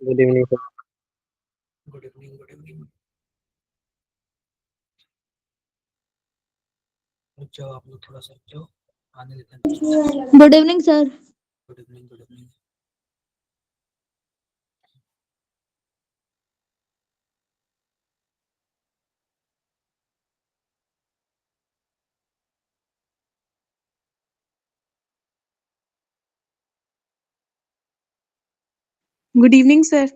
Good evening sir. Good evening, good evening. रुक जाओ, आप लोग थोड़ा सा रुक जाओ, आने देते हैं कुछ लोग। Good evening sir. Good evening, good evening. Good evening sir.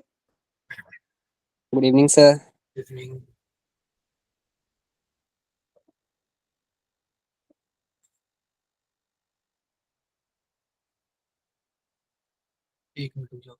Good evening sir. Good evening. एक मिनट रुक जाओ।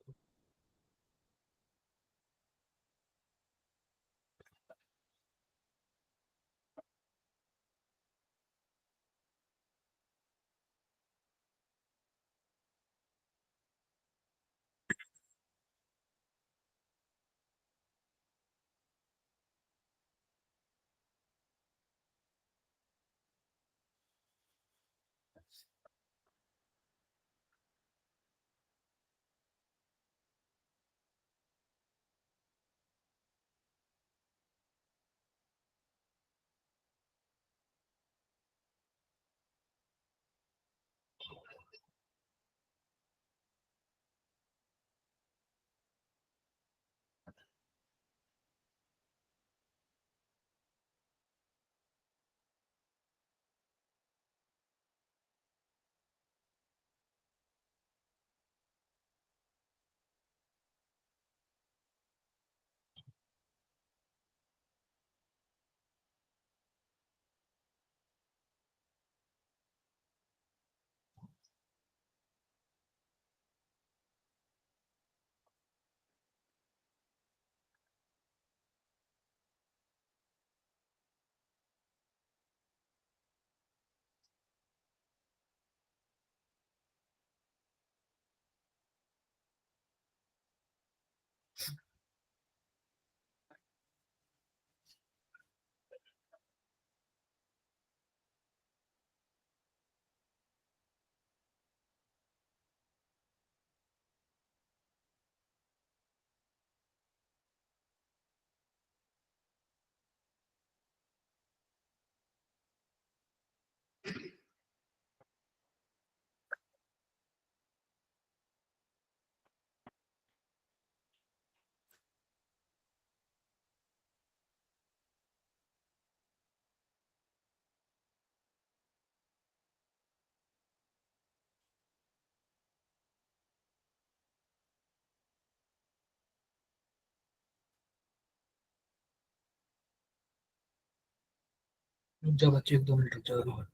रुक जाओ बच्चे, एक दो मिनट रुक जाओ।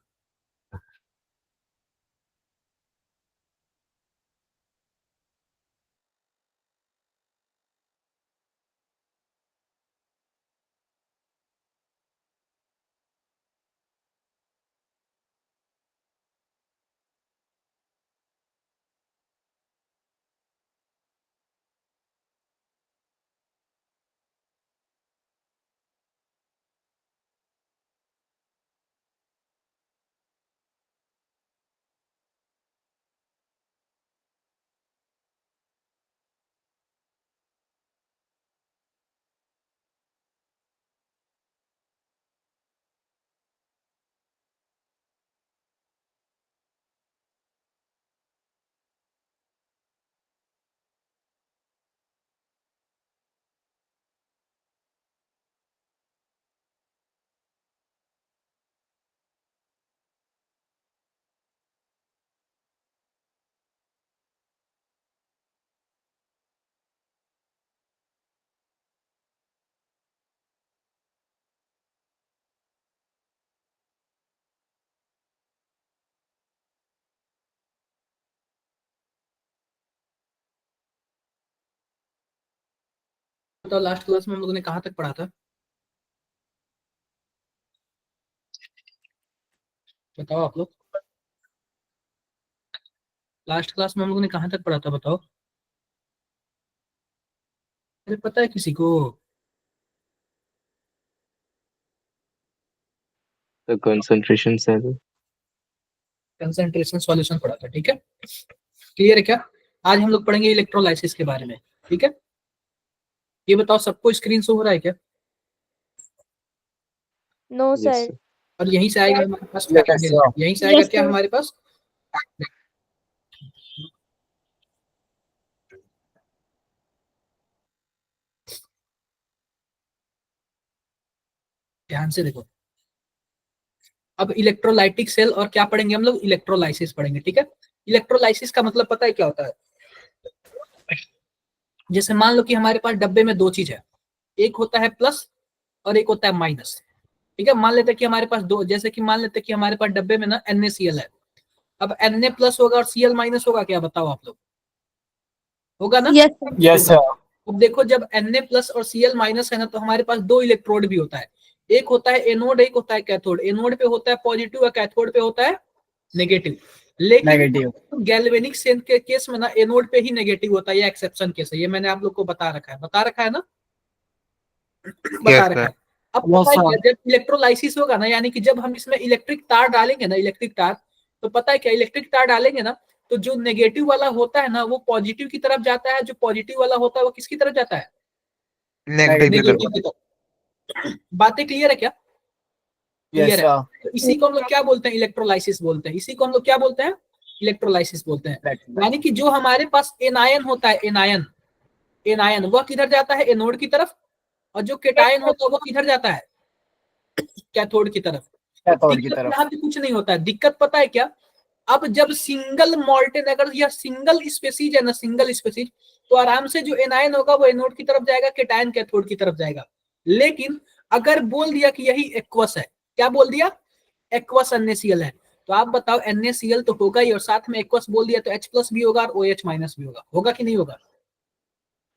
बताओ, लास्ट क्लास में हम लोगों ने कहाँ तक पढ़ा था? बताओ आप लोग, लास्ट क्लास में हम लोगों ने कहाँ तक पढ़ा था, बताओ। अरे पता है किसी को? तो कंसंट्रेशन सर। कंसंट्रेशन सॉल्यूशन पढ़ा था, ठीक है। क्लियर है क्या? आज हम लोग पढ़ेंगे इलेक्ट्रोलाइसिस के बारे में, ठीक है। ये बताओ सबको स्क्रीन शो हो रहा है क्या? No Yes, sir. sir. और यहीं से आएगा हमारे पास Yes, फैक्टोरियल, sir. यहीं से आएगा Yes, क्या sir. हमारे पास? ध्यान से देखो, अब इलेक्ट्रोलाइटिक सेल और क्या पढ़ेंगे हम लोग? इलेक्ट्रोलाइसिस पढ़ेंगे, ठीक है। इलेक्ट्रोलाइसिस का मतलब पता है क्या होता है? जैसे मान लो कि हमारे पास डब्बे में दो चीज है, एक होता है प्लस और एक होता है माइनस, ठीक है। मान लेते हैं कि हमारे पास दो, जैसे कि मान लेते हैं कि हमारे पास डब्बे में ना NaCl है। अब Na प्लस होगा और Cl माइनस होगा, क्या बताओ आप लोग? होगा ना? Yes, sir. Yes, sir. अब देखो, जब Na प्लस और Cl माइनस है ना, तो हमारे पास दो इलेक्ट्रोड भी होता है, एक होता है एनोड, एक होता है कैथोड। एनोड पे होता है पॉजिटिव और कैथोड पे होता है नेगेटिव। लेकिन Negative. गैल्वेनिक सेल के केस में ना एनोड पे ही नेगेटिव होता है, ये एक्सेप्शन केस है, ये मैंने आप लोग को बता रखा है ना, बता रखा है। अब Yes, पता है sir. क्या, जब इलेक्ट्रोलाइसिस होगा ना, यानी कि जब हम इसमें इलेक्ट्रिक तार डालेंगे ना, इलेक्ट्रिक तार, तो पता है क्या, इलेक्ट्रिक तार डालेंगे ना, तो जो नेगेटिव वाला होता है ना वो पॉजिटिव की तरफ जाता है, जो पॉजिटिव वाला होता है वो किसकी तरफ जाता है? Negative. नेगेटिव की तरफ। बातें क्लियर है क्या? Yes, क्लियर है? sir. तो इसी को हम लोग क्या बोलते हैं? इलेक्ट्रोलाइसिस बोलते हैं। इसी को हम लोग क्या बोलते हैं? इलेक्ट्रोलाइसिस बोलते हैं। यानी कि जो हमारे पास एनायन होता है, एनायन, एनायन वह किधर जाता है? एनोड की तरफ। और जो केटायन होता है वो किधर जाता है? कैथोड की तरफ। Cathode की दिक्कत तरफ. यहाँ पे कुछ नहीं होता है। दिक्कत पता है क्या? अब जब सिंगल मॉल्टेन, अगर यह सिंगल स्पेसीज है ना, सिंगल स्पेसीज, तो आराम से जो एनायन होगा वो एनोड की तरफ जाएगा, केटायन कैथोड की तरफ जाएगा। लेकिन अगर बोल दिया कि यही एक्वस है, क्या बोल दिया? एक्वस NaCl है, तो आप बताओ NaCl तो होगा ही, और साथ में एक्वस बोल दिया तो H प्लस भी होगा और OH माइनस भी होगा। होगा कि नहीं होगा?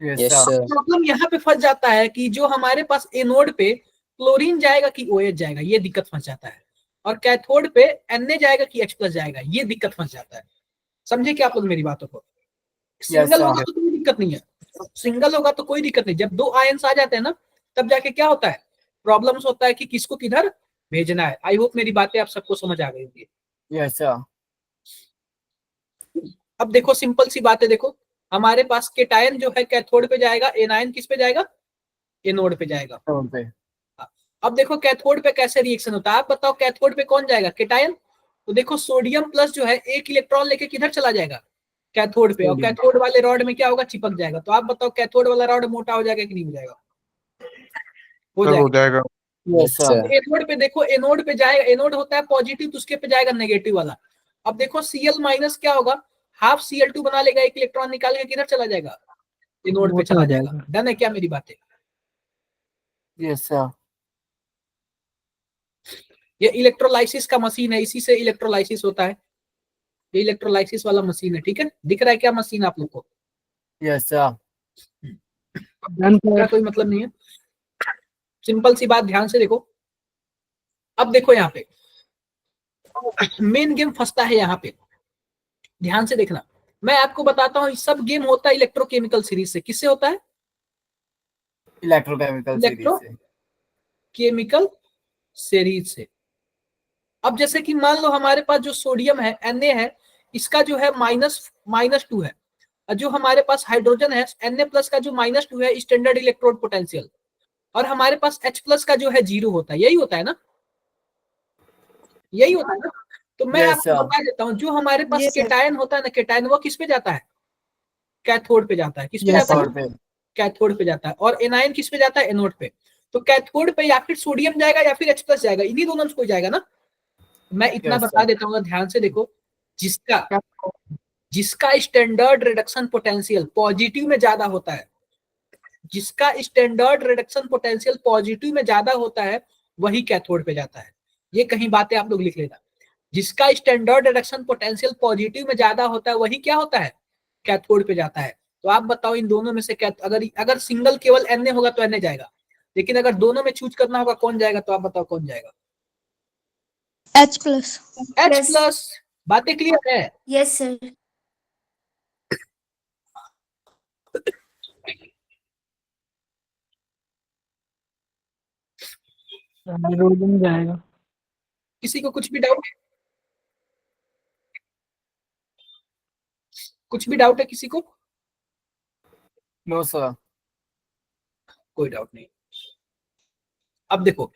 Yes, Yes, sir. sir. Problem यहाँ पे फंस जाता है कि जो हमारे पास एनोड पे क्लोरीन जाएगा कि OH जाएगा, ये दिक्कत फंस जाता है। और कैथोड पे Na जाएगा कि H प्लस जाएगा, ये दिक्कत फंस जाता है। समझे क्या आप लोग मेरी बातों को? Yes, single sir. होगा तो कोई दिक्कत नहीं है, सिंगल होगा तो कोई दिक्कत नहीं। जब दो आयंस आ जाते हैं ना, तब जाके क्या होता है? प्रॉब्लम्स होता है कि किसको किधर भेजना है। आई होप मेरी बातें आप सबको समझ आ गई होंगी। Yes, sir. अब देखो, सिंपल सी बात है, देखो हमारे पास केटायन जो है कैथोड पे जाएगा, एनायन किस पे जाएगा? एनोड पे जाएगा। Cathode पे. अब देखो कैथोड पे कैसे रिएक्शन होता है, आप बताओ कैथोड पे कौन जाएगा? केटायन। तो देखो सोडियम प्लस जो है एक इलेक्ट्रॉन लेके किधर चला जाएगा? कैथोड पे। और Sodium. कैथोड वाले रॉड में क्या होगा? चिपक जाएगा। तो आप बताओ कैथोड वाला रॉड मोटा हो जाएगा कि नहीं हो जाएगा? हो जाएगा। Yes, sir. sir. एनोड पे देखो, एनोड पे जाएगा, एनोड होता है पॉजिटिव, तो उसके पे जाएगा नेगेटिव वाला। अब देखो Cl माइनस क्या होगा? हाफ Cl2 बना लेगा, एक इलेक्ट्रॉन निकाल के किधर चला जाएगा? एनोड पे चला जाएगा। डन है क्या मेरी बातें? Yes, sir. ये इलेक्ट्रोलाइसिस का मशीन है, इसी से इलेक्ट्रोलाइसिस होता है। ये इलेक्ट्रोलाइसिस वाला मशीन है, ठीक है। दिख रहा है क्या मशीन आप लोग को? Yes, sir. का कोई मतलब नहीं है, सिंपल सी बात, ध्यान से देखो। अब देखो यहाँ पे मेन गेम फंसता है, यहाँ पे ध्यान से देखना। मैं आपको बताता हूँ, सब गेम होता है इलेक्ट्रोकेमिकल सीरीज से। किससे होता है? Electrochemical series से. केमिकल सीरीज से। अब जैसे कि मान लो हमारे पास जो सोडियम है, Na है, इसका जो है -2 है। और जो हमारे पास हाइड्रोजन है, Na प्लस का जो -2 है, स्टैंडर्ड इलेक्ट्रोड पोटेंशियल। और हमारे पास H प्लस का जो है 0 होता है। यही होता है ना? यही होता है ना? तो मैं Yes, आपको sir. बता देता हूँ, जो हमारे पास Yes, sir. केटायन होता है ना, केटायन वो किस पे जाता है? कैथोड पे जाता है। किस पे Yes, जाता है? Cathode पे. कैथोड पे जाता है। और एनायन किस पे जाता है? एनोड पे। तो कैथोड पे या फिर सोडियम जाएगा या फिर H प्लस जाएगा, इन्हीं दोनों में कोई जाएगा ना। मैं इतना Yes, बता sir. देता हूँ, ध्यान से देखो। जिसका जिसका स्टैंडर्ड रिडक्शन पोटेंशियल पॉजिटिव में ज्यादा होता है, जिसका स्टैंडर्ड रिडक्शन पोटेंशियल पॉजिटिव में ज्यादा होता है, वही कैथोड पे जाता है। ये कहीं बातें आप लोग लिख लेना। जिसका स्टैंडर्ड रिडक्शन पोटेंशियल पॉजिटिव में ज्यादा होता है, वही क्या होता है? कैथोड पे जाता है। तो आप बताओ इन दोनों में से क्या, अगर अगर सिंगल केवल Na होगा तो Na जाएगा, लेकिन अगर दोनों में चूज करना होगा कौन जाएगा, तो आप बताओ कौन जाएगा? H plus. H plus. बातें क्लियर है? Yes, sir. हाइड्रोजन जाएगा। किसी को कुछ भी डाउट है? कुछ भी डाउट है किसी को? No, sir. कोई डाउट नहीं। अब देखो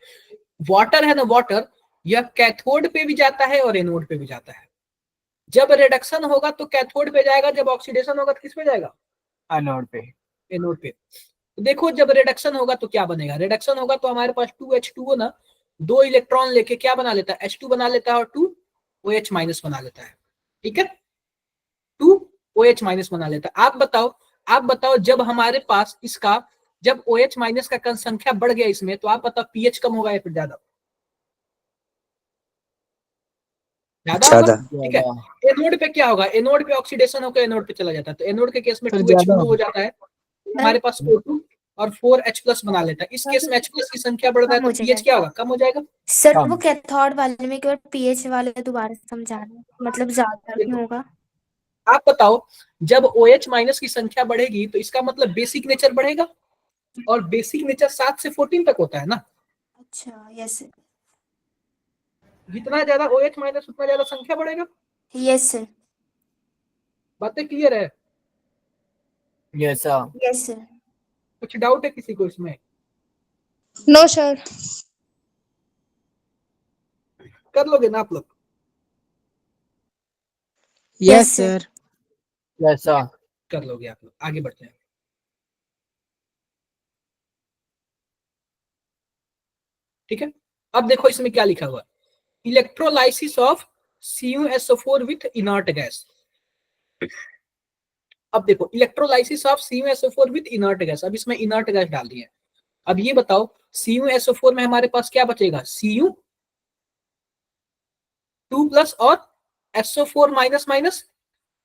वाटर है ना, वाटर यह कैथोड पे भी जाता है और एनोड पे भी जाता है। जब रिडक्शन होगा तो कैथोड पे जाएगा, जब ऑक्सीडेशन होगा तो किस पे जाएगा? एनोड पे। एनोड पे। तो देखो जब रिडक्शन होगा तो क्या बनेगा? रिडक्शन होगा तो हमारे पास 2H2O ना 2 इलेक्ट्रॉन लेके क्या बना लेता है? H2 बना लेता है और 2OH माइनस बना लेता है। ठीक है, 2OH माइनस बना लेता है। आप बताओ जब हमारे पास इसका जब OH माइनस का संख्या बढ़ गया इसमें, तो आप बताओ पीएच कम होगा या फिर ज्यादा? ज्यादा होगा। ठीक है, एनोड पे क्या होगा? एनोड पे ऑक्सीडेशन होकर एनोड पे चला जाता है, तो एनोड के केस में सर, 2H2 ज्यादा हो जाता है, हमारे पास O2 और 4H प्लस बना लेता है। इस केस में H प्लस की संख्या बढ़ रहा है तो पीएच क्या होगा? कम हो जाएगा। सर कम। वो कैथोड वाले में केवल पीएच वाले दोबारा समझा रहे हैं, मतलब ज्यादा नहीं होगा। आप बताओ जब OH माइनस की संख्या बढ़ेगी तो इसका मतलब बेसिक नेचर बढ़ेगा, और बेसिक नेचर 7 से 14 तक होता है ना। अच्छा, यस जितना ज्यादा OH माइनस उतना ज्यादा संख्या बढ़ेगा। यस सर, बातें क्लियर है? Yes sir. Yes sir. कुछ डाउट है किसी को इसमें? No sir. कर लोगे ना आप लोग? Yes sir. Yes sir. कर लोगे आप लोग। आगे बढ़ते हैं। ठीक है, अब देखो इसमें क्या लिखा हुआ है, electrolysis of CuSO4 with inert gas. अब देखो electrolysis of CuSO4 with inert gas, अब इसमें इनर्ट गैस डाल दी है। अब ये बताओ CuSO4 में हमारे पास क्या बचेगा? Cu2 प्लस और SO4 माइनस माइनस,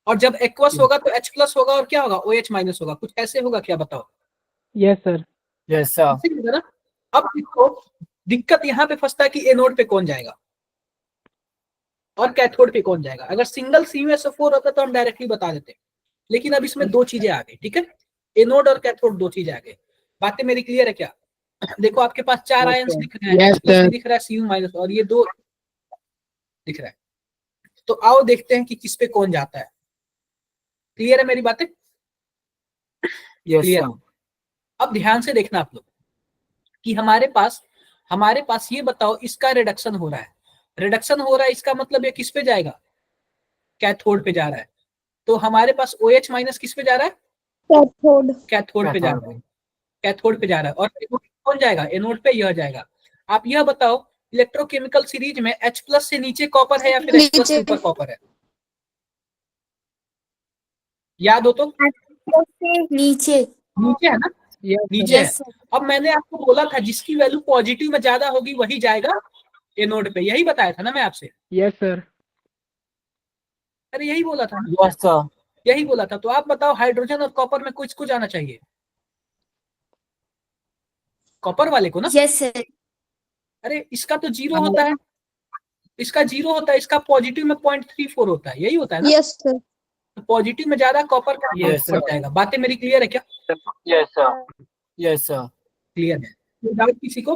और जब एक्वस होगा तो H प्लस होगा और क्या होगा? OH माइनस होगा। कुछ ऐसे होगा क्या? बताओ। Yes sir. Yes sir. ठीक है ना? अब देखो दिक्कत यहाँ पे फंसता है कि एनोड पे कौन जाएगा और कैथोड पे कौन जाएगा। अगर सिंगल CuSO4 होता तो हम डायरेक्टली बता देते, लेकिन अब इसमें दो चीजें आ गई। ठीक है, एनोड और कैथोड दो चीजें आ गई। बातें मेरी क्लियर है क्या? देखो आपके पास 4 आयंस दिख रहे हैं, Yes, प्लस भी sir. दिख रहा है, Cu माइनस, और ये 2 दिख रहा है। तो आओ देखते हैं कि किस पे कौन जाता है। क्लियर है मेरी बातें? Yes clear. सर। अब ध्यान से देखना आप लोग कि हमारे पास ये बताओ इसका रिडक्शन हो रहा है। रिडक्शन हो रहा है इसका मतलब ये किस पे जाएगा? कैथोड पे जा रहा है। तो हमारे पास OH माइनस किस पे जा रहा है? कैथोड। कैथोड पे जा रहा है। कैथोड पे जा रहा है। और कौन जाएगा? एनोड पे यह जाएगा। आप यह बताओ इलेक्ट्रोकेमिकल सीरीज में H प्लस से नीचे कॉपर है या फिर H प्लस से ऊपर कॉपर है? याद हो तो? नीचे। नीचे है ना, नीचे है। Yes sir. अब मैंने आपको बोला था जिसकी वैल्यू पॉजिटिव में ज्यादा होगी वही जाएगा एनोड पे, यही बताया था ना मैं आपसे? Yes sir. अरे यही बोला था ना, यस सर। यही बोला था। तो आप बताओ हाइड्रोजन और कॉपर में कुछ कुछ आना चाहिए, कॉपर वाले को ना। Yes sir. अरे इसका तो 0 होता है, इसका 0 होता है, इसका पॉजिटिव में 0.34 होता है, यही होता है ना। Yes sir. तो पॉजिटिव में ज्यादा कॉपर का Yes, बढ़ sir. जाएगा। बातें मेरी क्लियर है क्या? Yes sir. Yes sir. Clear है? कोई डाउट किसी को?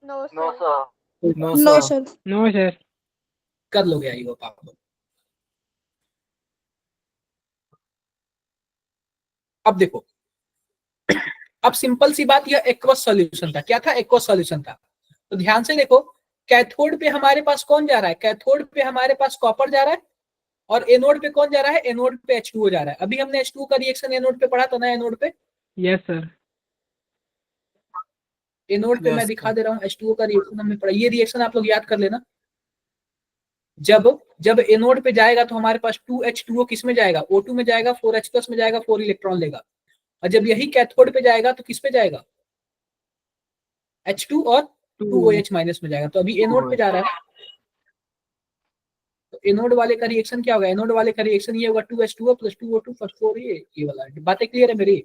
No no sir. No no sir. Sir. No sir. कर लोगे आई होप आप लोग। अब देखो, अब सिंपल सी बात, यह एक्वस सॉल्यूशन था। क्या था? एक्वस सॉल्यूशन था। तो ध्यान से देखो कैथोड पे हमारे पास कौन जा रहा है? कैथोड पे हमारे पास कॉपर जा रहा है, और एनोड पे कौन जा रहा है? एनोड पे H2O जा रहा है। अभी हमने H2O का रिएक्शन एनोड पे पढ़ा था ना, एनोड पे। Yes sir. एनोड पे Yes, मैं दिखा sir. दे रहा हूँ, H2O का रिएक्शन हमने पढ़ा। ये रिएक्शन आप लोग याद कर लेना। जब जब एनोड पे जाएगा तो हमारे पास 2H2O किस में जाएगा? O2 में जाएगा, 4H प्लस में जाएगा, 4 इलेक्ट्रॉन लेगा। और जब यही कैथोड पे जाएगा तो किस पे जाएगा? H2 और 2OH माइनस में जाएगा। तो अभी एनोड पे जा रहा है, तो एनोड वाले का रिएक्शन क्या होगा? एनोड वाले का रिएक्शन ये होगा 2H2O प्लस 2O2 प्लस 4, ये वाला। बातें क्लियर है मेरी?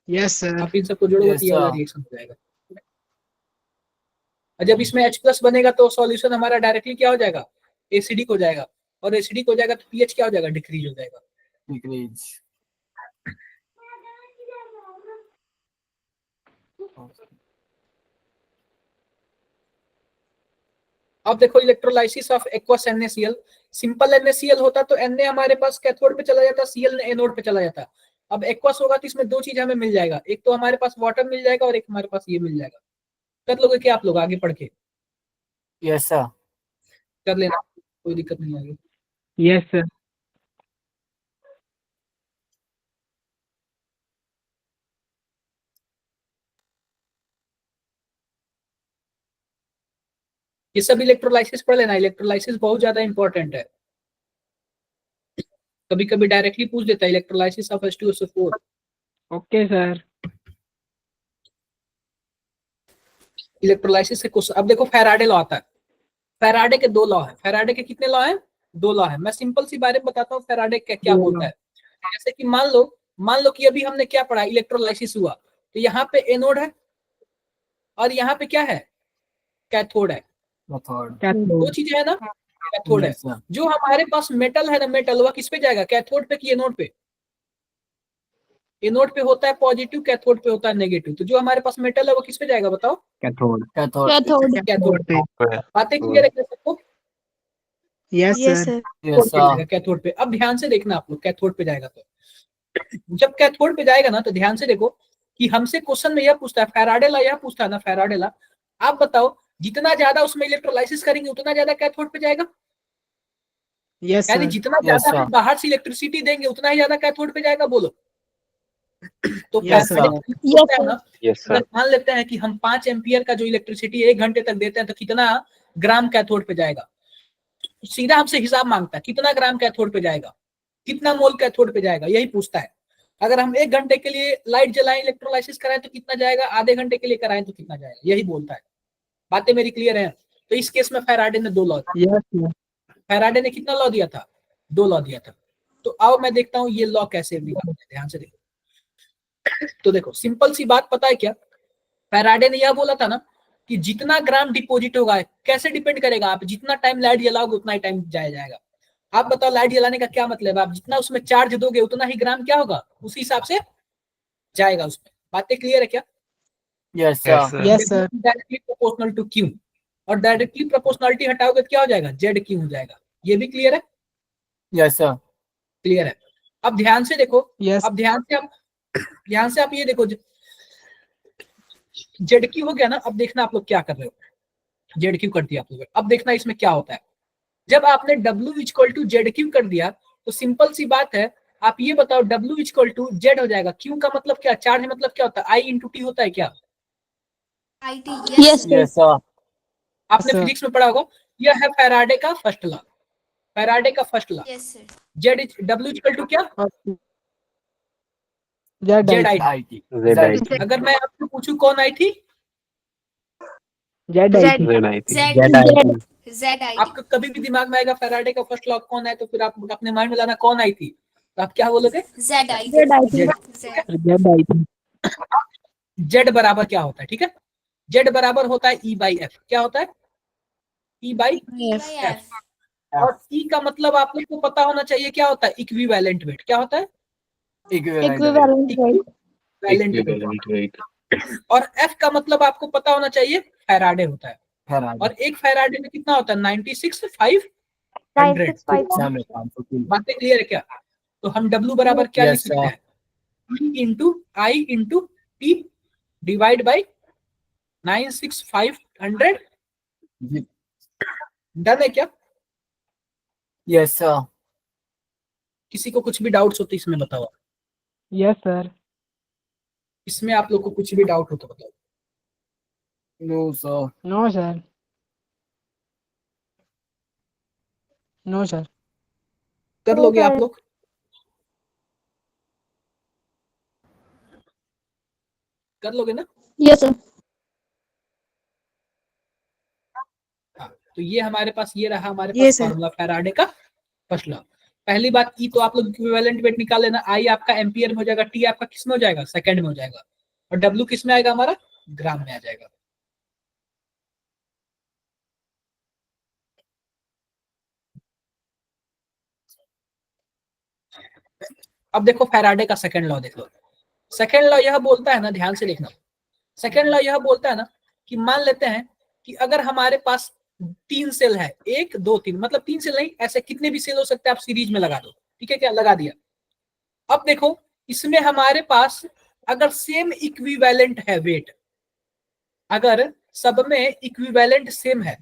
Yes sir. आप इन सबको जोड़ोगे Yes, तो ये वाला sir. रिएक्शन हो जाएगा। और जब इसमें H प्लस बनेगा तो सॉल्यूशन हमारा डायरेक्टली क्या हो जाएगा? एसिडिक हो जाएगा। और एसिडिक हो जाएगा तो पीएच क्या हो जाएगा? डिक्रीज हो जाएगा। Decrease. अब देखो electrolysis of aqueous NaCl। Simple NaCl होता तो Na हमारे पास कैथोड पे चला जाता, Cl एनोड पे चला जाता। अब एक्वस होगा तो इसमें दो चीज हमें मिल जाएगा, एक तो हमारे पास वाटर मिल जाएगा और एक हमारे पास ये मिल जाएगा। कर लोगे क्या आप लोग आगे पढ़ के? Yes, sir. कर लेना, कोई दिक्कत नहीं आगे। Yes, sir. ये सब इलेक्ट्रोलाइसिस पढ़ लेना, इलेक्ट्रोलाइसिस बहुत ज्यादा इंपॉर्टेंट है। कभी कभी डायरेक्टली पूछ देता है electrolysis of H2SO4। Okay, sir. Electrolysis से क्वेश्चन, अब देखो फेराडे लॉ आता है। फेराडे के दो लॉ है। फेराडे के कितने लॉ है? दो लॉ है। मैं सिंपल सी बारे में बताता हूँ फेराडे क्या बोलता है। जैसे कि मान लो कि अभी हमने क्या पढ़ा, इलेक्ट्रोलाइसिस हुआ, तो यहाँ पे एनोड है और यहाँ पे क्या है, कैथोड है। Method. दो चीजें है ना, कैथोड है। Yes, sir. जो हमारे पास मेटल है ना, मेटल वह किस पे जाएगा, कैथोड पे कि एनोड पे? एनोड पे होता है पॉजिटिव, कैथोड पे होता है नेगेटिव। तो जो हमारे पास मेटल है वो किस पे जाएगा बताओ? Cathode. Cathode. कैथोड पे। बातें क्लियर है क्या सबको? Yes, Yes, sir. sir. Yes, cathode पे sir. जाएगा, कैथोड पे। अब ध्यान से देखना आप लोग, कैथोड पे जाएगा तो जब कैथोड पे जाएगा ना, तो ध्यान से देखो कि हमसे क्वेश्चन में यह पूछता है, फेराडे लॉ यह पूछता है ना, फेराडे लॉ। आप बताओ जितना ज्यादा उसमें इलेक्ट्रोलाइसिस करेंगे उतना ज्यादा कैथोड पे जाएगा। Yes, यानी sir. जितना Yes, ज्यादा sir. हम बाहर से इलेक्ट्रिसिटी देंगे उतना ही ज्यादा कैथोड पे जाएगा। बोलो। तो Yes, sir. फेराडे होता है ना, Yes, अगर sir. मान लेते हैं कि हम 5 एम्पियर का जो इलेक्ट्रिसिटी 1 घंटे तक देते हैं तो कितना ग्राम कैथोड पे जाएगा। सीधा हमसे हिसाब मांगता है कितना ग्राम कैथोड पे जाएगा, कितना मोल कैथोड पे जाएगा, यही पूछता है। अगर हम 1 घंटे के लिए लाइट जलाएं, इलेक्ट्रोलाइसिस कराएं तो कितना जाएगा, आधे घंटे के लिए कराएं तो कितना जाएगा, यही बोलता है। बातें मेरी क्लियर है? तो इस केस में फेराडे ने 2 लॉ, Yes, sir. फेराडे ने कितना लॉ दिया था? 2 लॉ दिया था। तो आओ मैं देखता हूँ ये लॉ कैसे निकालते हैं, ध्यान से देखो। तो देखो सिंपल सी बात पता है क्या, फेराडे ने यह बोला था ना कि जितना ग्राम डिपॉजिट होगा, कैसे डिपेंड करेगा, आप जितना टाइम लाइट जलाओगे उतना ही टाइम जाएगा। आप बताओ लाइट जलाने का क्या मतलब है, आप जितना उसमें चार्ज दोगे उतना ही ग्राम क्या होगा, उसी हिसाब से जाएगा उसमें। बातें क्लियर है क्या? Yes, Yes, sir. sir. Yes, sir. Directly proportional to Q, और डायरेक्टली प्रोपोर्शनलिटी हटाओगे तो क्या हो जाएगा, जेड क्यू हो जाएगा। ये भी क्लियर है? Yes, sir. क्लियर है। अब ध्यान से देखो, Yes. अब ध्यान से आप ये देखो, जेड क्यू हो गया ना। अब देखना आप लोग क्या कर रहे हो, जेड क्यू कर दिया आप लोग। अब देखना इसमें क्या होता है। जब आपने W equal to Z Q कर दिया तो सिंपल सी बात है, आप ये बताओ W इक्वल टू जेड हो जाएगा। क्यू का मतलब क्या, चार्ज मतलब क्या होता है, I इंटू टी होता है क्या? Yes, sir. Yes, sir. आपने sir. फिजिक्स में पढ़ा होगा। यह है फेराडे का फर्स्ट लॉ, फेराडे का first law. Yes, sir. W equal to क्या, Z Z I I. IT. ZIT. अगर मैं आपको पूछूं कौन आई थी, Z I T. ZIT. आपको कभी भी दिमाग में आएगा फेराडे का फर्स्ट लॉ कौन है, तो फिर आप अपने माइंड में लाना कौन आई थी, तो आप क्या बोलोगे? Z I T. जेड बराबर क्या होता है, ठीक है, जेड बराबर होता है E बाई एफ। क्या होता है? E by F. और E का मतलब आप लोग को पता होना चाहिए क्या होता है, इक्विवेलेंट वेट। क्या होता है? Equivalent. Equivalent weight. Equivalent weight. और F का मतलब आपको पता होना चाहिए, फैराडे होता है। Farad. और एक फैराडे में कितना होता है, 96,500। 96,500. बातें क्लियर है क्या? तो हम W बराबर क्या Yes, लिख सकते sir. हैं, E into I into T divide by 96,500। Done है क्या? Yes, sir. किसी को कुछ भी डाउट्स होते इसमें बताओ, Yes, sir. इसमें आप लोग को कुछ भी डाउट हो तो बताओ। No, sir. No, sir. No, sir. कर लोगे आप लोग? कर लोगे ना? Yes, sir. हाँ, तो ये हमारे पास ये रहा हमारे Yes, पास sir. फॉर्मूला फेराडे का फर्स्ट लॉ। पहली बात ई तो आप लोग इक्विवेलेंट वेट निकाल लेना, आई आपका एम्पियर में हो जाएगा, टी आपका किस में हो जाएगा, सेकंड में हो जाएगा, और डब्ल्यू किस में आएगा, हमारा ग्राम में आ जाएगा। अब देखो फेराडे का सेकंड लॉ देख लो। सेकंड लॉ यह बोलता है ना, ध्यान से देखना, सेकंड लॉ यह बोलता है ना कि मान लेते हैं कि अगर हमारे पास 3 सेल है, 1 2 3, मतलब 3 सेल नहीं, ऐसे कितने भी सेल हो सकते हैं, आप सीरीज में लगा दो, ठीक है क्या, लगा दिया। अब देखो इसमें हमारे पास अगर सेम इक्विवेलेंट है वेट, अगर सब में इक्विवेलेंट सेम है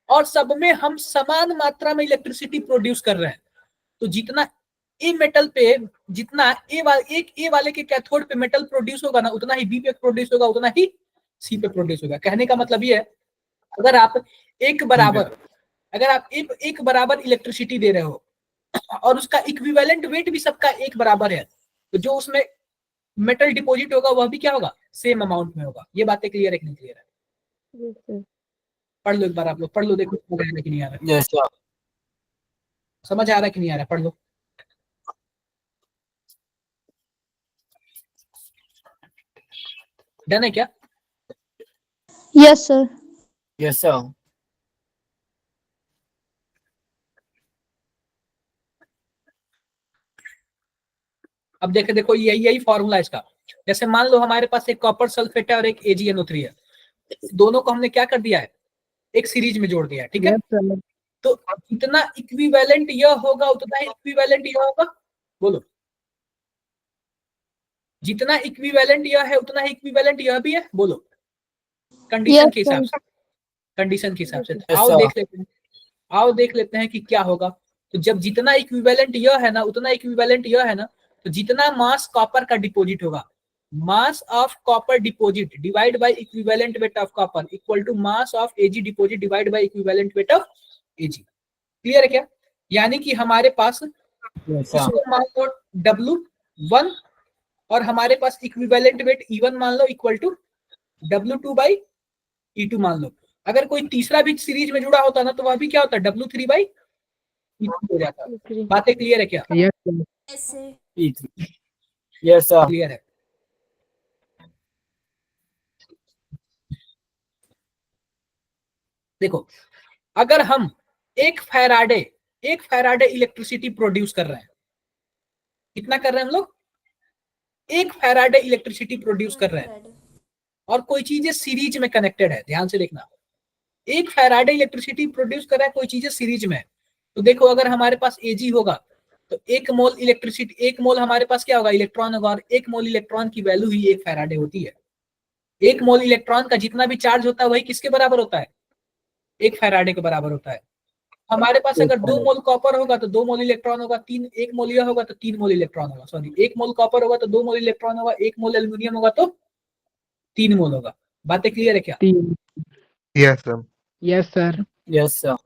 और सब में हम समान मात्रा में इलेक्ट्रिसिटी प्रोड्यूस कर रहे हैं, तो जितना ए मेटल पे, जितना एक ए वाले के कैथोड पे मेटल प्रोड्यूस होगा ना, उतना ही बी पे प्रोड्यूस होगा, उतना ही सी पे प्रोड्यूस होगा। कहने का मतलब ये है, अगर आप एक बराबर इलेक्ट्रिसिटी दे रहे हो और उसका इक्विवेलेंट वेट भी सबका एक बराबर है, तो जो उसमें मेटल डिपॉजिट होगा वह भी क्या होगा, सेम अमाउंट में होगा। ये बातें क्लियर है कि नहीं क्लियर है? पढ़ लो एक बार, आप लोग पढ़ लो, देखो समझ आ रहा है कि नहीं आ रहा है, Yes, sir. समझ आ रहा है कि नहीं आ रहा है, पढ़ लो। डन है क्या? Yes, sir. Yes, sir. अब देखो यही फॉर्मूला है इसका। जैसे मान लो हमारे पास एक कॉपर सल्फेट है और एक AgNO3 है, दोनों को हमने क्या कर दिया है, एक सीरीज में जोड़ दिया है, ठीक है। Yes, sir. तो जितना इक्विवेलेंट यह होगा उतना ही इक्विवेलेंट यह होगा, बोलो। जितना इक्विवेलेंट यह है उतना ही इक्विवेलेंट यह भी है, बोलो। कंडीशन Yes, के हिसाब sir. से, कंडीशन के हिसाब से। Yes, आओ sir. देख लेते हैं कि क्या होगा। तो जब जितना इक्विवेलेंट यह है ना, उतना इक्विवेलेंट यह है ना, तो जितना मास कॉपर का डिपॉजिट होगा, mass of copper deposit divide by equivalent weight of copper equal to mass of Ag deposit divide by equivalent weight of Ag। Clear है क्या? यानी कि हमारे पास Yes, sir. इसको मान लो W1 और हमारे पास इक्विवेलेंट वेट E1 मान लो equal to W2 by E2 मान लो। अगर कोई तीसरा भी सीरीज में जुड़ा होता ना, तो वह भी क्या होता है, W3 बाई E2 हो जाता। बातें क्लियर है क्या? Yes, sir. Yes, sir. E3. Yes, sir. Clear है। देखो, अगर हम एक फैराडे इलेक्ट्रिसिटी प्रोड्यूस कर रहे हैं, कितना कर रहे हैं हम लोग, एक फैराडे इलेक्ट्रिसिटी प्रोड्यूस कर रहे हैं, और कोई चीजें सीरीज में कनेक्टेड है, ध्यान से देखना। एक फैराडे इलेक्ट्रिसिटी प्रोड्यूस कर रहा है, कोई चीजें सीरीज में है। तो देखो, अगर हमारे पास Ag होगा तो एक मोल इलेक्ट्रिसिटी, एक मोल हमारे पास क्या होगा, इलेक्ट्रॉन होगा, और एक मोल इलेक्ट्रॉन की वैल्यू ही एक फैराडे होती है। एक मोल इलेक्ट्रॉन का जितना भी चार्ज होता है वही किसके बराबर होता है, एक फैराडे के बराबर होता है। हमारे पास अगर 2 मोल कॉपर होगा तो 2 मोल इलेक्ट्रॉन होगा, एक मोल यह होगा तो 3 मोल इलेक्ट्रॉन होगा, सॉरी, एक मोल कॉपर होगा तो 2 मोल इलेक्ट्रॉन होगा, एक मोल एल्यूमिनियम होगा तो 3 मोल होगा। बातें क्लियर है क्या? Yes, sir. Yes, sir. Yes, sir.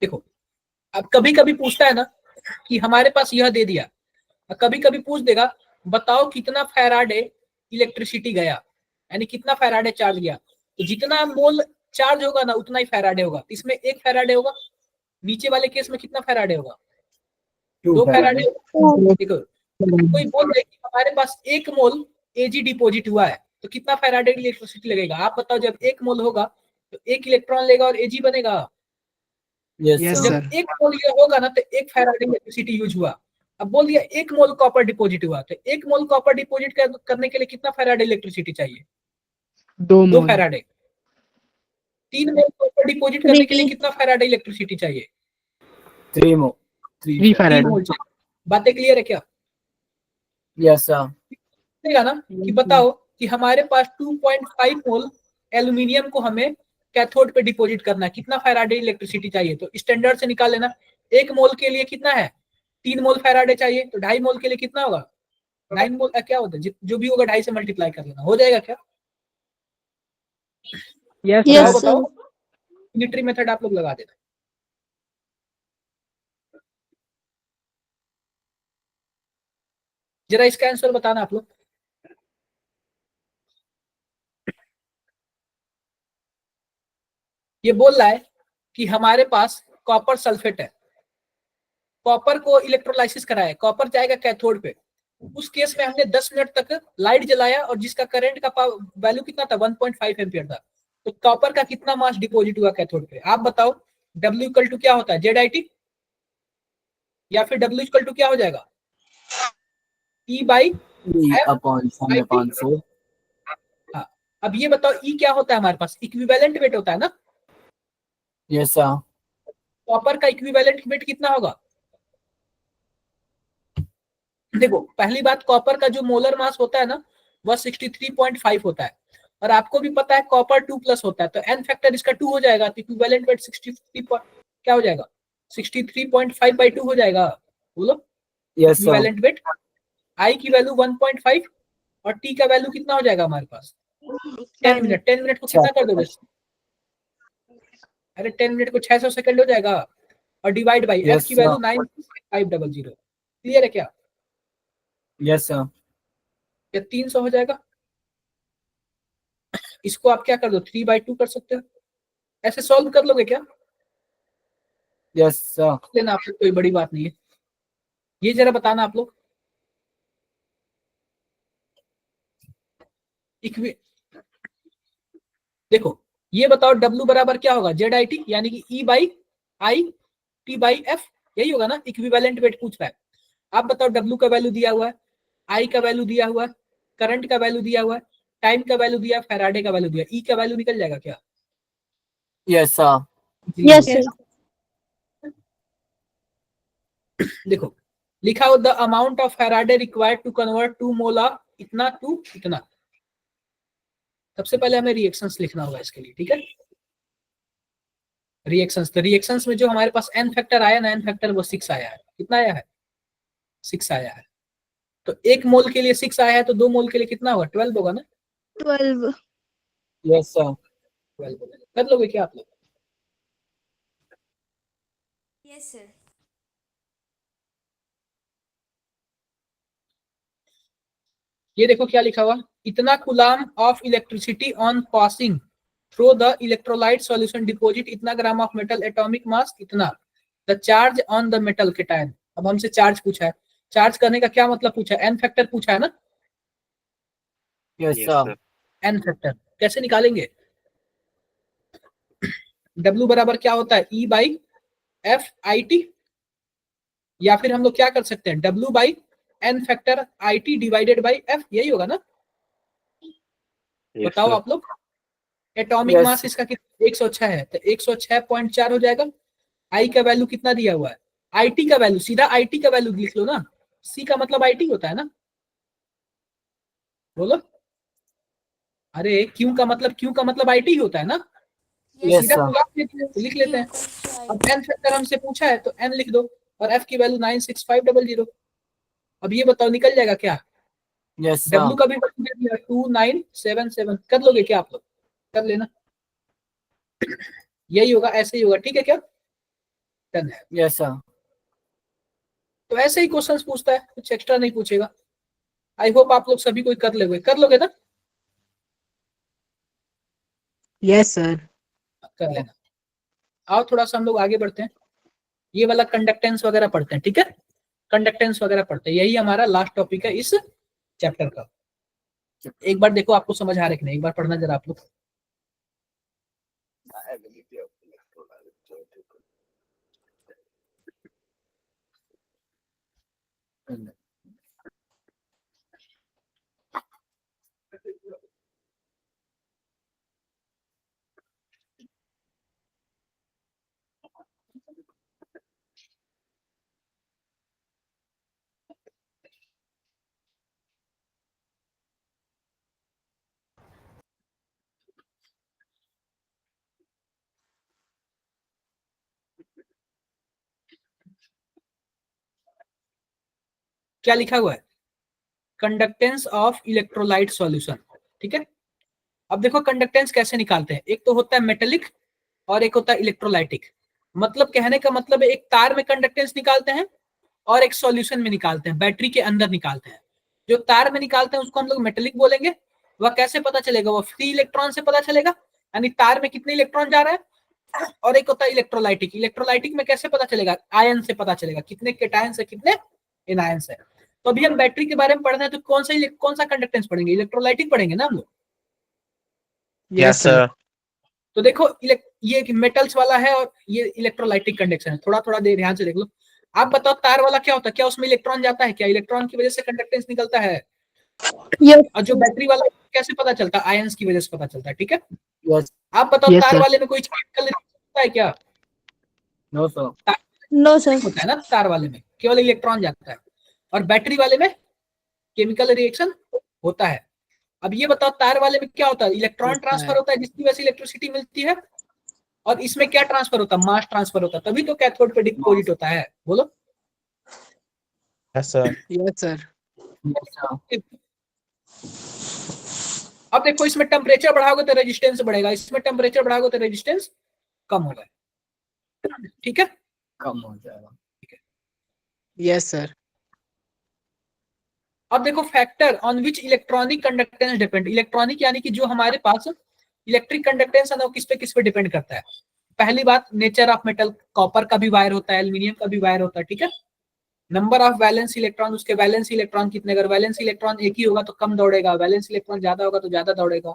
देखो, अब कभी कभी पूछता है ना कि हमारे पास यह दे दिया, कभी कभी पूछ देगा बताओ कितना फैराडे इलेक्ट्रिसिटी गया, यानी कितना फैराडे चार्ज गया। तो जितना मोल चार्ज होगा ना उतना ही फैराडे होगा। इसमें एक फैराडे होगा, नीचे वाले केस में कितना फैराडे होगा, 2 फैराडे। देखो, कोई बोल रहे कि हमारे पास 1 मोल Ag डिपॉजिट हुआ है, तो कितना फैराडे इलेक्ट्रिसिटी लगेगा, आप बताओ। जब 1 मोल होगा तो 1 इलेक्ट्रॉन लेगा और Ag बनेगा। Yes, Yes, sir. sir. जब 1 मोल ये होगा ना तो 1 फैराडे इलेक्ट्रिसिटी यूज हुआ। अब बोल दिया 1 मोल कॉपर डिपॉजिट हुआ, तो 1 मोल कॉपर डिपॉजिट करने के लिए कितना फैराडे इलेक्ट्रिसिटी चाहिए, 2 2 मोल. फैराडे। 3 मोल कॉपर डिपॉजिट करने के लिए कितना फैराडे इलेक्ट्रिसिटी चाहिए, 3 more. 3 3 farad. मोल चाहिए। बातें क्लियर है क्या? Yes, sir. देगा ना कि बताओ कि हमारे पास 2.5 मोल एल्यूमिनियम को हमें कैथोड पे डिपॉजिट करना है, कितना फैराडे इलेक्ट्रिसिटी चाहिए। तो स्टैंडर्ड से निकाल लेना, 1 मोल के लिए कितना है, 3 मोल फैराडे चाहिए, तो 2.5 मोल के लिए कितना होगा, 9 मोल। क्या होता है, जो भी होगा 2.5 से मल्टीप्लाई कर लेना, हो जाएगा क्या? Yes, Yes, sir. बताओ, यूनिटरी मेथड आप लोग लगा देना। जरा इसका आंसर बताना आप लोग। ये बोल रहा है कि हमारे पास कॉपर सल्फेट है, कॉपर को इलेक्ट्रोलाइसिस कराया, कॉपर जाएगा कैथोड पे। उस केस में हमने 10 मिनट तक लाइट जलाया और जिसका करंट का वैल्यू कितना था, 1.5 एम्पियर था। तो कॉपर का कितना मास डिपॉजिट हुआ कैथोड पे, आप बताओ। W इक्वल टू क्या होता है, ZIT, या फिर W इक्वल टू क्या हो जाएगा, E by 3 upon sum upon 4. हाँ, अब ये बताओ ई क्या होता है हमारे पास, इक्विवेलेंट वेट होता है ना। Yes, sir. कॉपर का इक्विवेलेंट वेट कितना होगा? देखो पहली बात, कॉपर का जो मोलर मास होता है ना वह 63.5 होता है, और आपको भी पता है कॉपर 2+ होता है, तो एन फैक्टर इसका 2 हो जाएगा, तो इक्विवेलेंट वेट 63 क्या हो जाएगा, 63.5/2 हो जाएगा। बोलो Yes, sir. Equivalent weight. I की वैल्यू 1.5 और टी का वैल्यू कितना हो जाएगा हमारे पास 10 मिनट। 10 मिनट को कितना कर दोगे? अरे 10 मिनट को 600 सेकंड हो जाएगा, और डिवाइड बाई Yes, एफ की वैल्यू sir. 9500। क्लियर है क्या? Yes, sir. या 300 हो जाएगा। इसको आप क्या कर दो 3/2 कर सकते हो, ऐसे सॉल्व कर लोगे क्या? Yes, sir. लेना आप लोग, कोई बड़ी बात नहीं है, ये जरा बताना आप लोग। देखो ये बताओ W बराबर क्या होगा, ZIT यानी कि E/I/T/F, यही होगा ना, इक्विवेलेंट वेट पूछ रहा है। आप बताओ W का वैल्यू दिया हुआ है, I का वैल्यू दिया हुआ है, करंट का वैल्यू दिया हुआ है, टाइम का वैल्यू दिया, फैराडे का वैल्यू दिया, E का वैल्यू निकल जाएगा क्या? Yes, sir. Yes, sir. देखो लिखा हो the amount of Faraday required to convert 2 mole इतना टू इतना। सबसे पहले हमें रिएक्शंस लिखना होगा इसके लिए, ठीक है। रिएक्शंस, तो रिएक्शंस में जो हमारे पास एन फैक्टर आया ना, एन फैक्टर वो 6 आया है। कितना आया है? 6 आया है। तो 1 मोल के लिए 6 आया है, तो 2 मोल के लिए कितना होगा? 12 होगा ना। 12. Yes, sir. 12 होगा। कर लोगे क्या आप लोग? Yes sir. ये देखो क्या लिखा हुआ, इतना coulomb of electricity on passing through the electrolyte solution deposit इतना gram of metal, atomic mass इतना, the charge on the metal cation. अब हमसे चार्ज पूछा है, चार्ज करने का क्या मतलब पूछा है, एन फैक्टर पूछा है ना। Yes, sir. एन फैक्टर कैसे निकालेंगे? W बराबर क्या होता है, E/F/IT, या फिर हम लोग क्या कर सकते हैं, W/N factor IT divided by F, यही होगा ना। बताओ आप लोग। Atomic Yes. मास इसका कितना 106 है, तो 106.4 हो जाएगा। आई का वैल्यू कितना दिया हुआ है, IT का वैल्यू, सीधा IT का वैल्यू लिख लो ना, C का मतलब IT होता है ना। बोलो, अरे Q का मतलब IT ही होता है ना। Yes, सीधा sir. लिख लेते हैं। अब एन फैक्टर हमसे पूछा है तो एन लिख दो, और एफ की वैल्यू 96500। अब ये बताओ निकल जाएगा क्या? Yes, sir. डब्ल्यू का भी 2977। कर लोगे क्या आप लोग? कर लेना, यही होगा, ऐसे ही होगा, ठीक है क्या? डन है। Yes, sir. तो ऐसे ही क्वेश्चंस पूछता है, कुछ एक्स्ट्रा नहीं पूछेगा। आई होप आप लोग सभी कोई कर लोगे ना। Yes sir. कर लेना। आओ थोड़ा सा हम लोग आगे बढ़ते हैं, ये वाला कंडक्टेंस वगैरह पढ़ते हैं, ठीक है। कंडक्टेंस वगैरह पढ़ते हैं, यही हमारा लास्ट टॉपिक है इस चैप्टर का। एक बार देखो आपको समझ आ रहा है कि नहीं, एक बार पढ़ना जरा आप लोग। क्या लिखा हुआ है, कंडक्टेंस ऑफ इलेक्ट्रोलाइट सॉल्यूशन, ठीक है। अब देखो कंडक्टेंस कैसे निकालते हैं, एक तो होता है मेटेलिक और एक होता है इलेक्ट्रोलाइटिक। मतलब कहने का मतलब है, एक तार में कंडक्टेंस निकालते हैं और एक सॉल्यूशन में निकालते हैं, बैटरी के अंदर निकालते हैं। जो तार में निकालते हैं उसको हम लोग मेटेलिक बोलेंगे। वह कैसे पता चलेगा, वह फ्री इलेक्ट्रॉन से पता चलेगा, यानी तार में कितने इलेक्ट्रॉन जा रहा है। और एक होता है इलेक्ट्रोलाइटिक। इलेक्ट्रोलाइटिक में कैसे पता चलेगा, आयन से पता चलेगा, कितने केटायन से कितने एनायन से। तो अभी हम बैटरी के बारे में पढ़ रहे हैं, तो कौन सा कंडक्टेंस पढ़ेंगे, इलेक्ट्रोलाइटिक पढ़ेंगे ना हम लोग। Yes sir. तो देखो ये मेटल्स वाला है और ये इलेक्ट्रोलाइटिक कंडक्शन है, थोड़ा थोड़ा देर ध्यान से देख लो। आप बताओ तार वाला क्या होता है, क्या उसमें इलेक्ट्रॉन जाता है, क्या इलेक्ट्रॉन की वजह से कंडक्टेंस निकलता है। Yes. और जो बैटरी वाला कैसे पता चलता है? आयंस की वजह से पता चलता है, ठीक है। Yes. आप बताओ Yes, तार sir. वाले में कोई केमिकल होता है क्या? No, sir. No, sir. होता है ना तार वाले में, केवल इलेक्ट्रॉन जाता है। और बैटरी वाले में केमिकल रिएक्शन होता है। अब ये बताओ तार वाले में क्या होता है? इलेक्ट्रॉन होता ट्रांसफर है। होता है जिसकी वजह से इलेक्ट्रिसिटी मिलती है। और इसमें क्या ट्रांसफर होता है? मास ट्रांसफर होता है, तभी तो कैथोड पे डिपोजिट होता है। बोलो। Yes, sir. Yes, sir. Yes, sir. अब देखो इसमें टेम्परेचर बढ़ाओगे तो रेजिस्टेंस बढ़ेगा, इसमें टेम्परेचर बढ़ाओगे तो रेजिस्टेंस कम होगा, ठीक है। कम हो जाएगा। Yes, sir. अब देखो factor on which electronic conductance depend. Electronic यानी कि जो हमारे पास इलेक्ट्रिक कंडक्टेंस है ना, वो किस पे डिपेंड करता है। पहली बात, नेचर ऑफ मेटल। कॉपर का भी वायर होता है, एल्यूमिनियम का भी वायर होता है, ठीक है। नंबर ऑफ वैलेंस इलेक्ट्रॉन, उसके वैलेंस इलेक्ट्रॉन कितने। अगर वैलेंस इलेक्ट्रॉन एक ही होगा तो कम दौड़ेगा, वैलेंस इलेक्ट्रॉन ज्यादा होगा तो ज्यादा दौड़ेगा।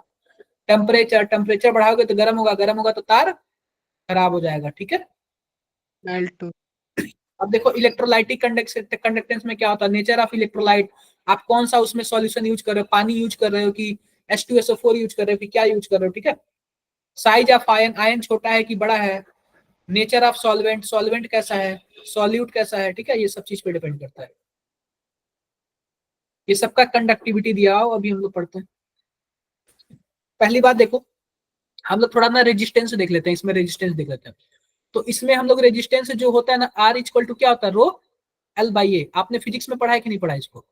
टेम्परेचर बढ़ाओगे तो गर्म होगा तो तार खराब हो जाएगा, ठीक है। L2. अब देखो इलेक्ट्रोलाइटिक कंडक्टेंस में क्या होता है? Nature of electrolyte. आप कौन सा उसमें सॉल्यूशन यूज कर रहे हो? पानी यूज कर रहे हो कि H2SO4 यूज कर रहे हो कि क्या यूज कर रहे हो, ठीक है। साइज ऑफ आयन, आयन छोटा है कि बड़ा है। नेचर ऑफ सॉल्वेंट, सॉल्वेंट कैसा है, सॉल्यूट कैसा है, ठीक है। ये सब चीज पे डिपेंड करता है। ये सबका कंडक्टिविटी दिया हो, अभी हम लोग पढ़ते हैं। पहली बात देखो, हम लोग थोड़ा ना रेजिस्टेंस देख लेते हैं, इसमें रेजिस्टेंस देख लेते हैं। तो इसमें हम लोग रेजिस्टेंस जो होता है ना, R इक्वल टू क्या होता है? रो L बाई ए। आपने फिजिक्स में पढ़ा है कि नहीं पढ़ा इसको?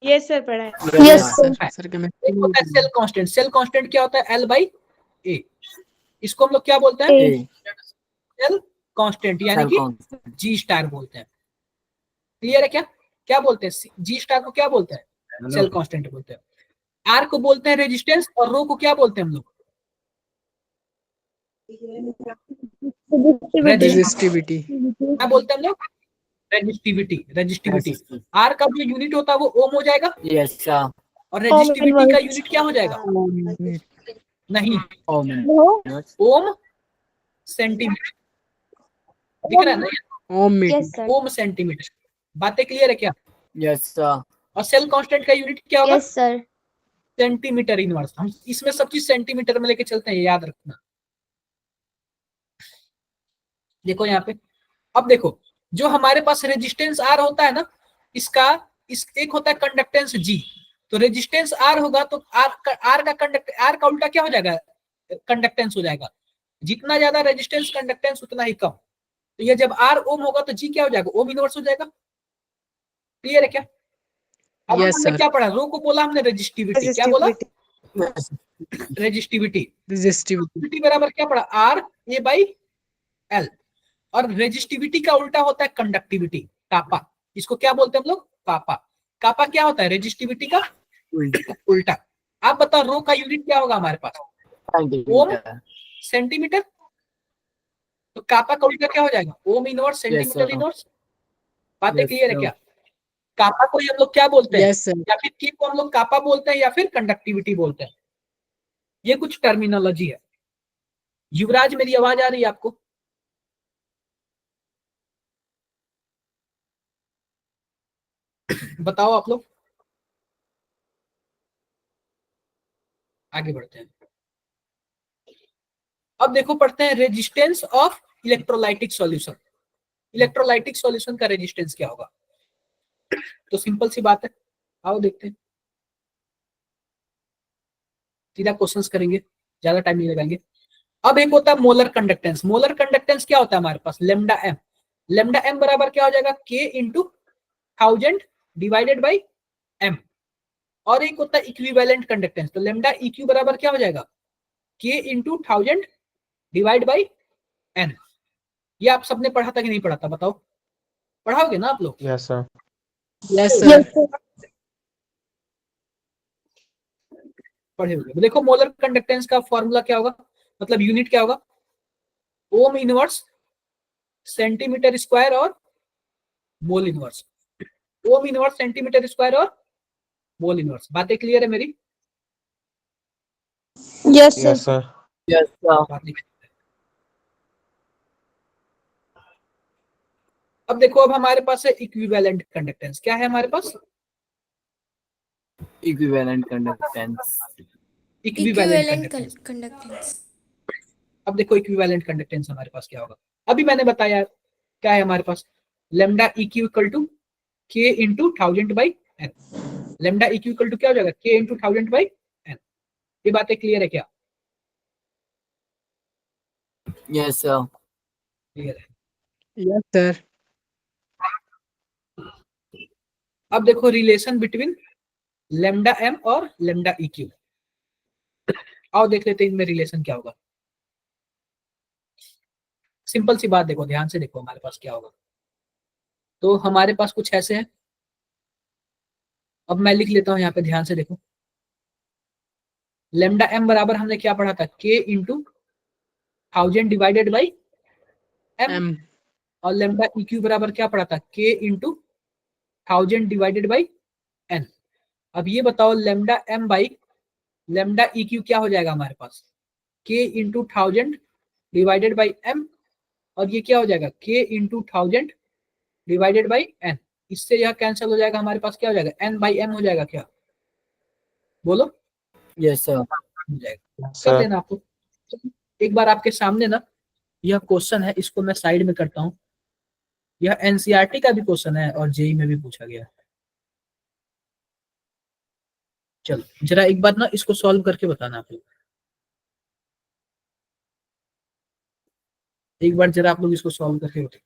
Yes, sir. पढ़ा है। Yes, Yes, sir. sir. Sir, एक chemistry में होता है सेल कांस्टेंट। सेल कांस्टेंट क्या होता है? L बाई ए। इसको हम लोग क्या बोलते हैं? A. सेल कांस्टेंट यानी Cell कि constant. जी स्टार बोलते हैं। क्लियर है क्या? क्या बोलते हैं? जी स्टार को क्या बोलते हैं? सेल कांस्टेंट बोलते हैं। आर को बोलते हैं रेजिस्टेंस, और रो को क्या बोलते हैं हम लोग? resistivity. क्या बोलते हैं हम लोग? रेजिस्टिविटी। Resistance. आर का जो यूनिट होता है वो ओम हो जाएगा, Yes, sir. और रेजिस्टिविटी का यूनिट क्या हो जाएगा? नहीं, Ohm. No. Yes. ओम सेंटीमीटर। दिख रहा है ना? Ohm meter. Yes, sir. ओम सेंटीमीटर। बातें क्लियर है क्या? Yes, sir. और सेल कांस्टेंट का यूनिट क्या होगा? Yes, sir. Centimetre inverse. हम इसमें सब चीज सेंटीमीटर में लेके चलते हैं, याद रखना। देखो यहाँ पे, अब देखो जो हमारे पास रेजिस्टेंस आर होता है ना, इसका एक होता है कंडक्टेंस जी। तो रेजिस्टेंस आर होगा तो आर का उल्टा क्या हो जाएगा? कंडक्टेंस हो जाएगा। जितना ज्यादा रेजिस्टेंस कंडक्टेंस उतना ही कम। तो ये जब आर ओम होगा तो जी क्या हो जाएगा? ओम इनवर्स हो जाएगा। क्लियर है क्या? अब Yes, हमने sir. क्या पढ़ा? रो को बोला हमने रेजिस्टिविटी। क्या बोला? Yes. रेजिस्टिविटी। Resistivity. बराबर क्या पढ़ा? R A by L. और रेजिस्टिविटी का उल्टा होता है कंडक्टिविटी, कापा। इसको क्या बोलते हैं हम लोग? कापा। कापा क्या होता है? रेजिस्टिविटी का उल्टा। आप बताओ रो का यूनिट क्या होगा हमारे पास? ओम Centimeter. सेंटीमीटर। तो कापा का उल्टा क्या हो जाएगा? Ohm inverse centimetre sir. Inverse. बातें Yes, क्लियर है sir. क्या? कापा को हम लोग क्या बोलते हैं? Yes, sir. या फिर की को हम लोग कापा बोलते हैं या फिर कंडक्टिविटी बोलते हैं। ये कुछ टर्मिनोलॉजी है। युवराज, मेरी आवाज आ रही है आपको? बताओ आप लोग, आगे बढ़ते हैं। अब देखो पढ़ते हैं resistance of electrolytic solution. Electrolytic solution का रेजिस्टेंस क्या होगा? तो सिंपल सी बात है, आओ देखते हैं। सीधा क्वेश्चंस करेंगे, ज्यादा टाइम नहीं लगाएंगे। अब एक होता है मोलर कंडक्टेंस। मोलर कंडक्टेंस क्या होता है हमारे पास? Lambda M. लेमडा एम बराबर क्या हो जाएगा? के इंटू 1000 डिवाइडेड बाई एम। और एक होता है इक्विवेलेंट कंडक्टेंस। तो लेमडा इक्यू बराबर क्या हो जाएगा? के इंटू 1000 डिवाइड बाई एन। ये आप सबने पढ़ा था कि नहीं पढ़ा था? बताओ, पढ़ाओगे ना आप लोग? Yes, sir. Yes, sir. Yes, sir. पढ़े होंगे। देखो मोलर कंडक्टेंस का फॉर्मूला क्या होगा, मतलब यूनिट क्या होगा? ओम इनवर्स सेंटीमीटर स्क्वायर और mole inverse. Ohm inverse centimetre square और मोल इनवर्स। बातें क्लियर है मेरी? Yes, sir. Yes, sir. Yes, sir. बातें clear है। अब देखो, अब हमारे पास है इक्विवेलेंट कंडक्टेंस। क्या है हमारे पास? Equivalent conductance. Equivalent conductance. Conductance. अब देखो इक्विवेलेंट कंडक्टेंस हमारे पास क्या होगा, अभी मैंने बताया क्या है हमारे पास, lambda eq equal to K into 1000 by N. Lambda eq equal to क्या हो जाएगा, के इंटू 1000 बाई एन। ये बातें क्लियर है क्या? Yes, sir. क्लियर है। Yes, sir. अब देखो रिलेशन बिटवीन लेमडा एम और लेमडा इक्यू, आओ देख लेते हैं इनमें रिलेशन क्या होगा। सिंपल सी बात देखो, ध्यान से देखो हमारे पास क्या होगा। तो हमारे पास कुछ ऐसे है, अब मैं लिख लेता हूं यहाँ पे, ध्यान से देखो। लेमडा एम बराबर हमने क्या पढ़ा था, के into 1000 divided by M, M. और लेमडा इक्यू बराबर क्या पढ़ा था, के इंटू 1000 डिवाइडेड बाई एन। अब ये बताओ लेमडा एम बाई लेमडा इक्यू क्या हो जाएगा हमारे पास, के इंटू 1000 डिवाइडेड बाई एम, और ये क्या हो जाएगा, के इंटू 1000 डिवाइडेड बाई एन। इससे यह कैंसिल हो जाएगा, हमारे पास क्या हो जाएगा, एन बाई एम हो जाएगा क्या, बोलो। Yes, sir. हो जाएगा, कर sir. लेना आपको। एक बार आपके सामने ना यह क्वेश्चन है, इसको मैं साइड में करता हूँ। यह एनसीईआरटी का भी क्वेश्चन है और जेई में भी पूछा गया है। चलो जरा एक बार ना इसको सॉल्व करके बताना आप लोग, एक बार जरा आप लोग इसको सॉल्व करके बताओ।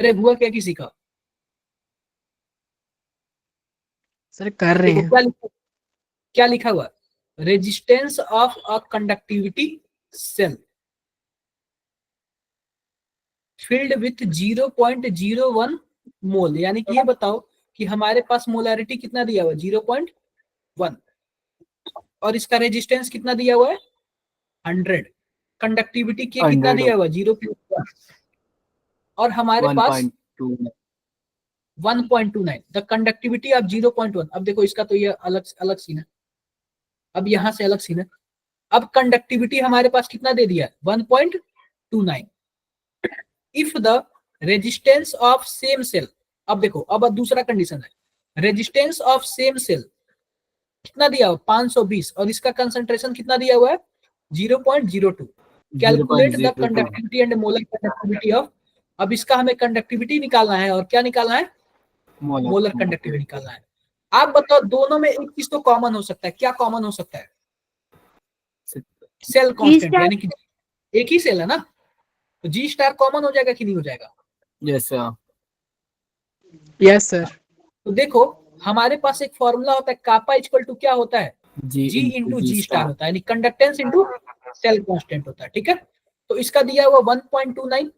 अरे हुआ क्या किसी का, सर कर रहे देखो हैं। क्या लिखा हुआ, resistance of a conductivity cell filled with 0.01 mole, यानी कि ये बताओ कि हमारे पास मोलैरिटी कितना दिया हुआ है, 0.1, और इसका रेजिस्टेंस कितना दिया हुआ है, 100। कंडक्टिविटी के कितना 100 दिया हुआ है, 0.1, और हमारे पास 1.2. 1.29, द कंडक्टिविटी ऑफ 0.1। अब देखो इसका तो ये अलग अलग सीन है, अब यहां से अलग सीन है। अब कंडक्टिविटी हमारे पास कितना दे दिया है, 1.29। If the resistance of same cell, अब देखो अब दूसरा कंडीशन है, रेजिस्टेंस ऑफ सेम सेल कितना दिया हुआ, 520, और इसका कंसंट्रेशन कितना दिया हुआ है, 0.02। Calculate the 0.02. Conductivity and molar conductivity of, अब इसका हमें कंडक्टिविटी निकालना है और क्या निकालना है, मोलर कंडक्टिविटी निकालना है। आप बताओ दोनों में एक चीज तो कॉमन हो सकता है, क्या कॉमन हो सकता है, सेल कांस्टेंट, यानी कि एक ही सेल है ना, तो जी स्टार कॉमन हो जाएगा कि नहीं हो जाएगा। Yes, sir. Yes sir. तो देखो हमारे पास एक फॉर्मूला होता है, कापा इक्वल टू क्या होता है, G जी into इंटू G जी स्टार star. होता है, यानी कंडक्टेंस इंटू सेल कांस्टेंट होता है। ठीक है, तो इसका दिया हुआ 1.29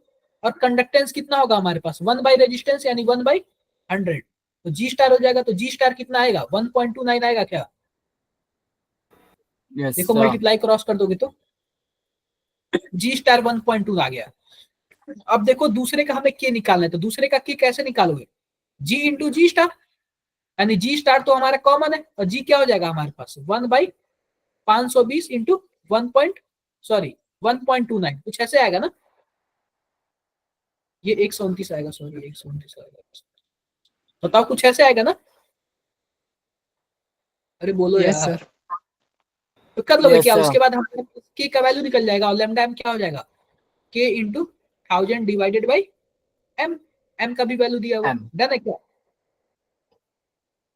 और कंडक्टेंस कितना होगा हमारे पास 1 बाई रेजिस्टेंस यानी 1/100। तो जी स्टार हो जाएगा, तो जी स्टार कितना आएगा 1.29 आएगा क्या? Yes, देखो sir. मल्टीप्लाई क्रॉस कर दोगे तो जी स्टार 1.2 आ गया। अब देखो दूसरे का हमें के निकालना है, तो दूसरे का के कैसे निकालोगे? जी इंटू जी स्टार, यानी जी स्टार तो हमारा कॉमन है और जी क्या हो जाएगा हमारे पास 1/520 इंटू 1.29 कुछ ऐसे आएगा ना, ये 129 आएगा, सॉरी 129 आएगा, बताओ कुछ ऐसे आएगा ना? अरे बोलो यस यार, सर। तो कर लोगे Yes, क्या? sir. उसके बाद हमारे के का वैल्यू निकल जाएगा और लेमडा एम क्या हो जाएगा के into 1000 divided by M, M का भी वैल्यू दिया हुआ, M. डन है क्या?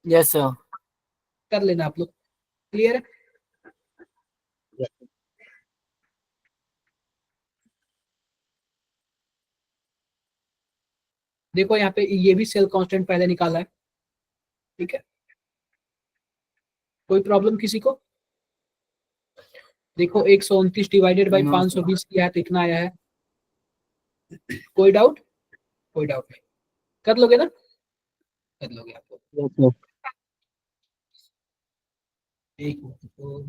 Yes, sir. कर लेना आप लोग, क्लियर है? देखो यहाँ पे ये भी सेल कांस्टेंट पहले निकाला है, ठीक है, कोई प्रॉब्लम किसी को? देखो 129 डिवाइडेड बाई No, sir. 520 किया है तो इतना आया है, कोई डाउट? कोई डाउट नहीं, कर लोगे ना? कर लोगे आप लोग, Yes, sir. एक मिनट तो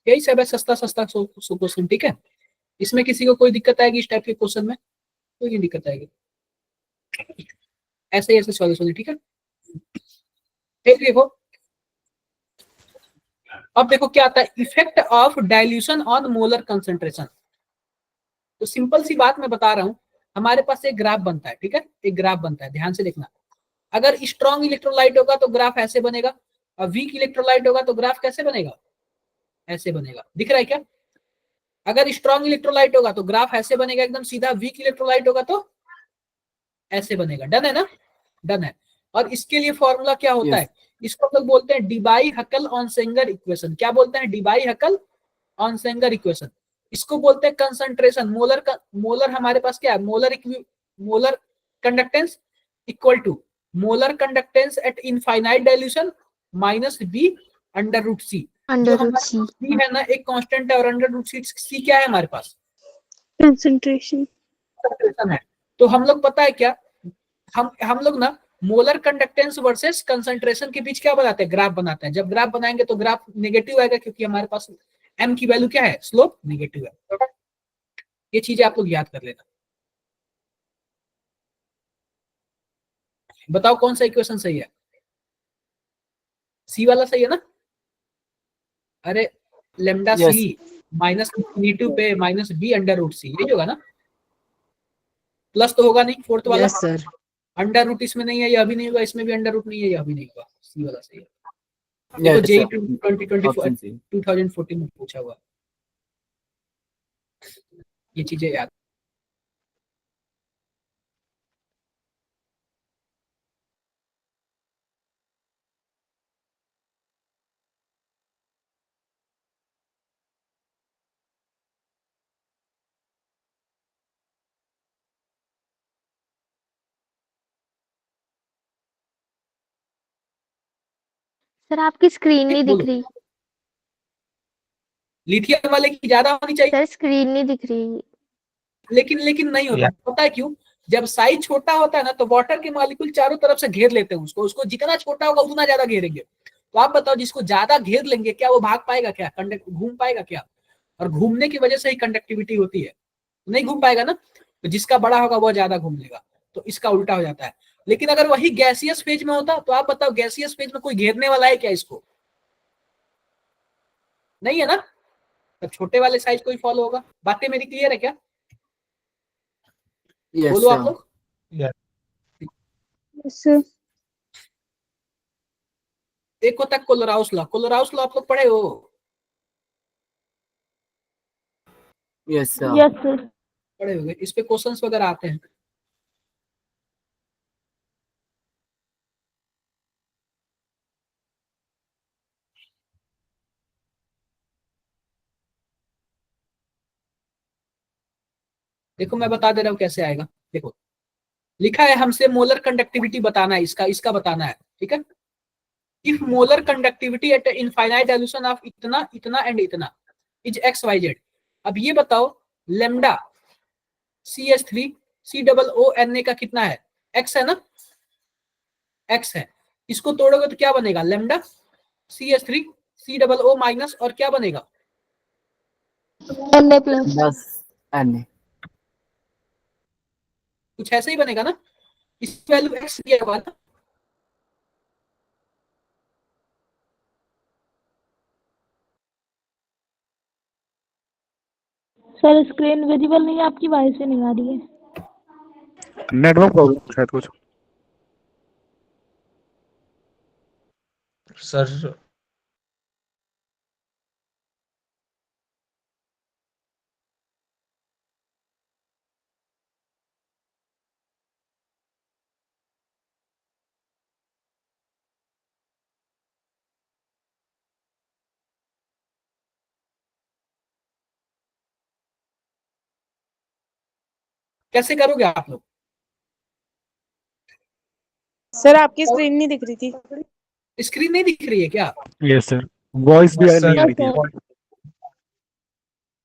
यही सब है, सस्ता सस्ता सो क्वेश्चन, ठीक है। इसमें किसी को कोई दिक्कत आएगी इस टाइप के क्वेश्चन में? कोई नहीं दिक्कत आएगी, ऐसे ही ऐसे सॉल्यूशन है, ठीक है। फिर देखो, अब देखो क्या आता है, effect of dilution on molar concentration. तो सिंपल सी बात मैं बता रहा हूं, हमारे पास एक ग्राफ बनता है, ठीक है, एक ग्राफ बनता है, ध्यान से देखना। अगर स्ट्रॉन्ग इलेक्ट्रोलाइट होगा तो ग्राफ ऐसे बनेगा, और वीक इलेक्ट्रोलाइट होगा तो ग्राफ कैसे बनेगा? ऐसे बनेगा, दिख रहा है क्या? अगर स्ट्रॉन्ग इलेक्ट्रोलाइट होगा तो ग्राफ ऐसे बनेगा एकदम सीधा, वीक इलेक्ट्रोलाइट होगा तो ऐसे बनेगा। डन है ना? डन है। और इसके लिए फॉर्मूला क्या होता Yes. है? इसको हम लोग बोलते हैं डिबाई हकल ऑनसेंगर इक्वेशन। क्या बोलते हैं? Debye Huckel Onsager equation. इसको बोलते हैं कंसंट्रेशन। मोलर का मोलर हमारे पास क्या है? Molar conductance equal to molar conductance at infinite dilution minus B under root C. जो अंडर रूट हमारे सी। पास बी है ना, एक कांस्टेंट है, और अंडर रूट सी क्या है हमारे पास? कंसंट्रेशन। कंसंट्रेशन है। तो हम लोग पता है क्या, हम लोग ना मोलर कंडक्टेंस वर्सेस कंसंट्रेशन के बीच क्या बनाते हैं? ग्राफ बनाते हैं। जब ग्राफ बनाएंगे तो ग्राफ नेगेटिव आएगा, क्योंकि हमारे पास एम की वैल्यू क्या है? स्लोप नेगेटिव है। ये चीजें आप लोग याद कर लेना। बताओ कौन सा इक्वेशन सही है? सी वाला सही है ना? अरे लेमडा Yes. सी माइनस इंफिनिटी पे माइनस बी अंडर रूट सी, यही होगा ना? प्लस तो होगा नहीं फोर्थ वाला? Yes sir. अंडर रूट इसमें नहीं है, यह भी नहीं होगा, इसमें भी अंडर रूट नहीं है, यह भी नहीं होगा। सी वाला सही है। देखो Yes, JEE sir. 2024 Option C. 2014 में पूछा हुआ, ये चीजें याद। सर आपकी स्क्रीन नहीं दिख बोलो, रही। लिथियम वाले की ज्यादा होनी चाहिए, सर स्क्रीन नहीं दिख रही। लेकिन लेकिन नहीं होता। पता है क्यों? जब साइज छोटा होता है ना, तो वाटर के मॉलिक्यूल चारों तरफ से घेर लेते हैं उसको, उसको जितना छोटा होगा उतना ज्यादा घेरेंगे। तो आप बताओ, जिसको ज्यादा घेर लेंगे क्या वो भाग पाएगा क्या? कंडक्ट घूम पाएगा क्या? और घूमने की वजह से ही कंडक्टिविटी होती है, नहीं घूम पाएगा ना। तो जिसका बड़ा होगा वो ज्यादा घूम लेगा, तो इसका उल्टा हो जाता है। लेकिन अगर वही गैसियस फेज में होता, तो आप बताओ गैसियस फेज में कोई घेरने वाला है क्या इसको? नहीं है ना। तब छोटे वाले साइज को ही फॉलो होगा। बातें मेरी क्लियर है क्या? Yes, बोलो आप sir. लोग। Yeah. Yes sir. एक होता है कोलोराउस लॉ। कोलोराउस लॉ आप लोग पढ़े हो? Yes, sir. Yes sir. पढ़े होंगे, इस पे क्वेश्चंस वगैरह आते हैं। देखो मैं बता दे रहा हूँ कैसे आएगा। देखो लिखा है हमसे मोलर कंडक्टिविटी बताना है, इसका बताना है, ठीक है। If molar conductivity eight infinite dilution of इतना इतना एंड इतना इज XYZ। अब ये बताओ लेमडा CH3 COO का कितना है, X है ना, X है। इसको तोड़ोगे तो क्या बनेगा, लेमडा CH3 COO माइनस और क्या बनेगा, Na plus. 10 Na। कुछ ऐसे ही बनेगा ना, इस वैल्यू X दिया हुआ ना। सर स्क्रीन विजिबल नहीं है आपकी, वॉइस से नहीं आ रही है। नेटवर्क प्रॉब्लम शायद कुछ। सर कैसे करोगे आप लोग, सर आपकी स्क्रीन नहीं दिख रही थी। स्क्रीन नहीं दिख रही है क्या। यस सर, वॉइस भी नहीं आ रही थी।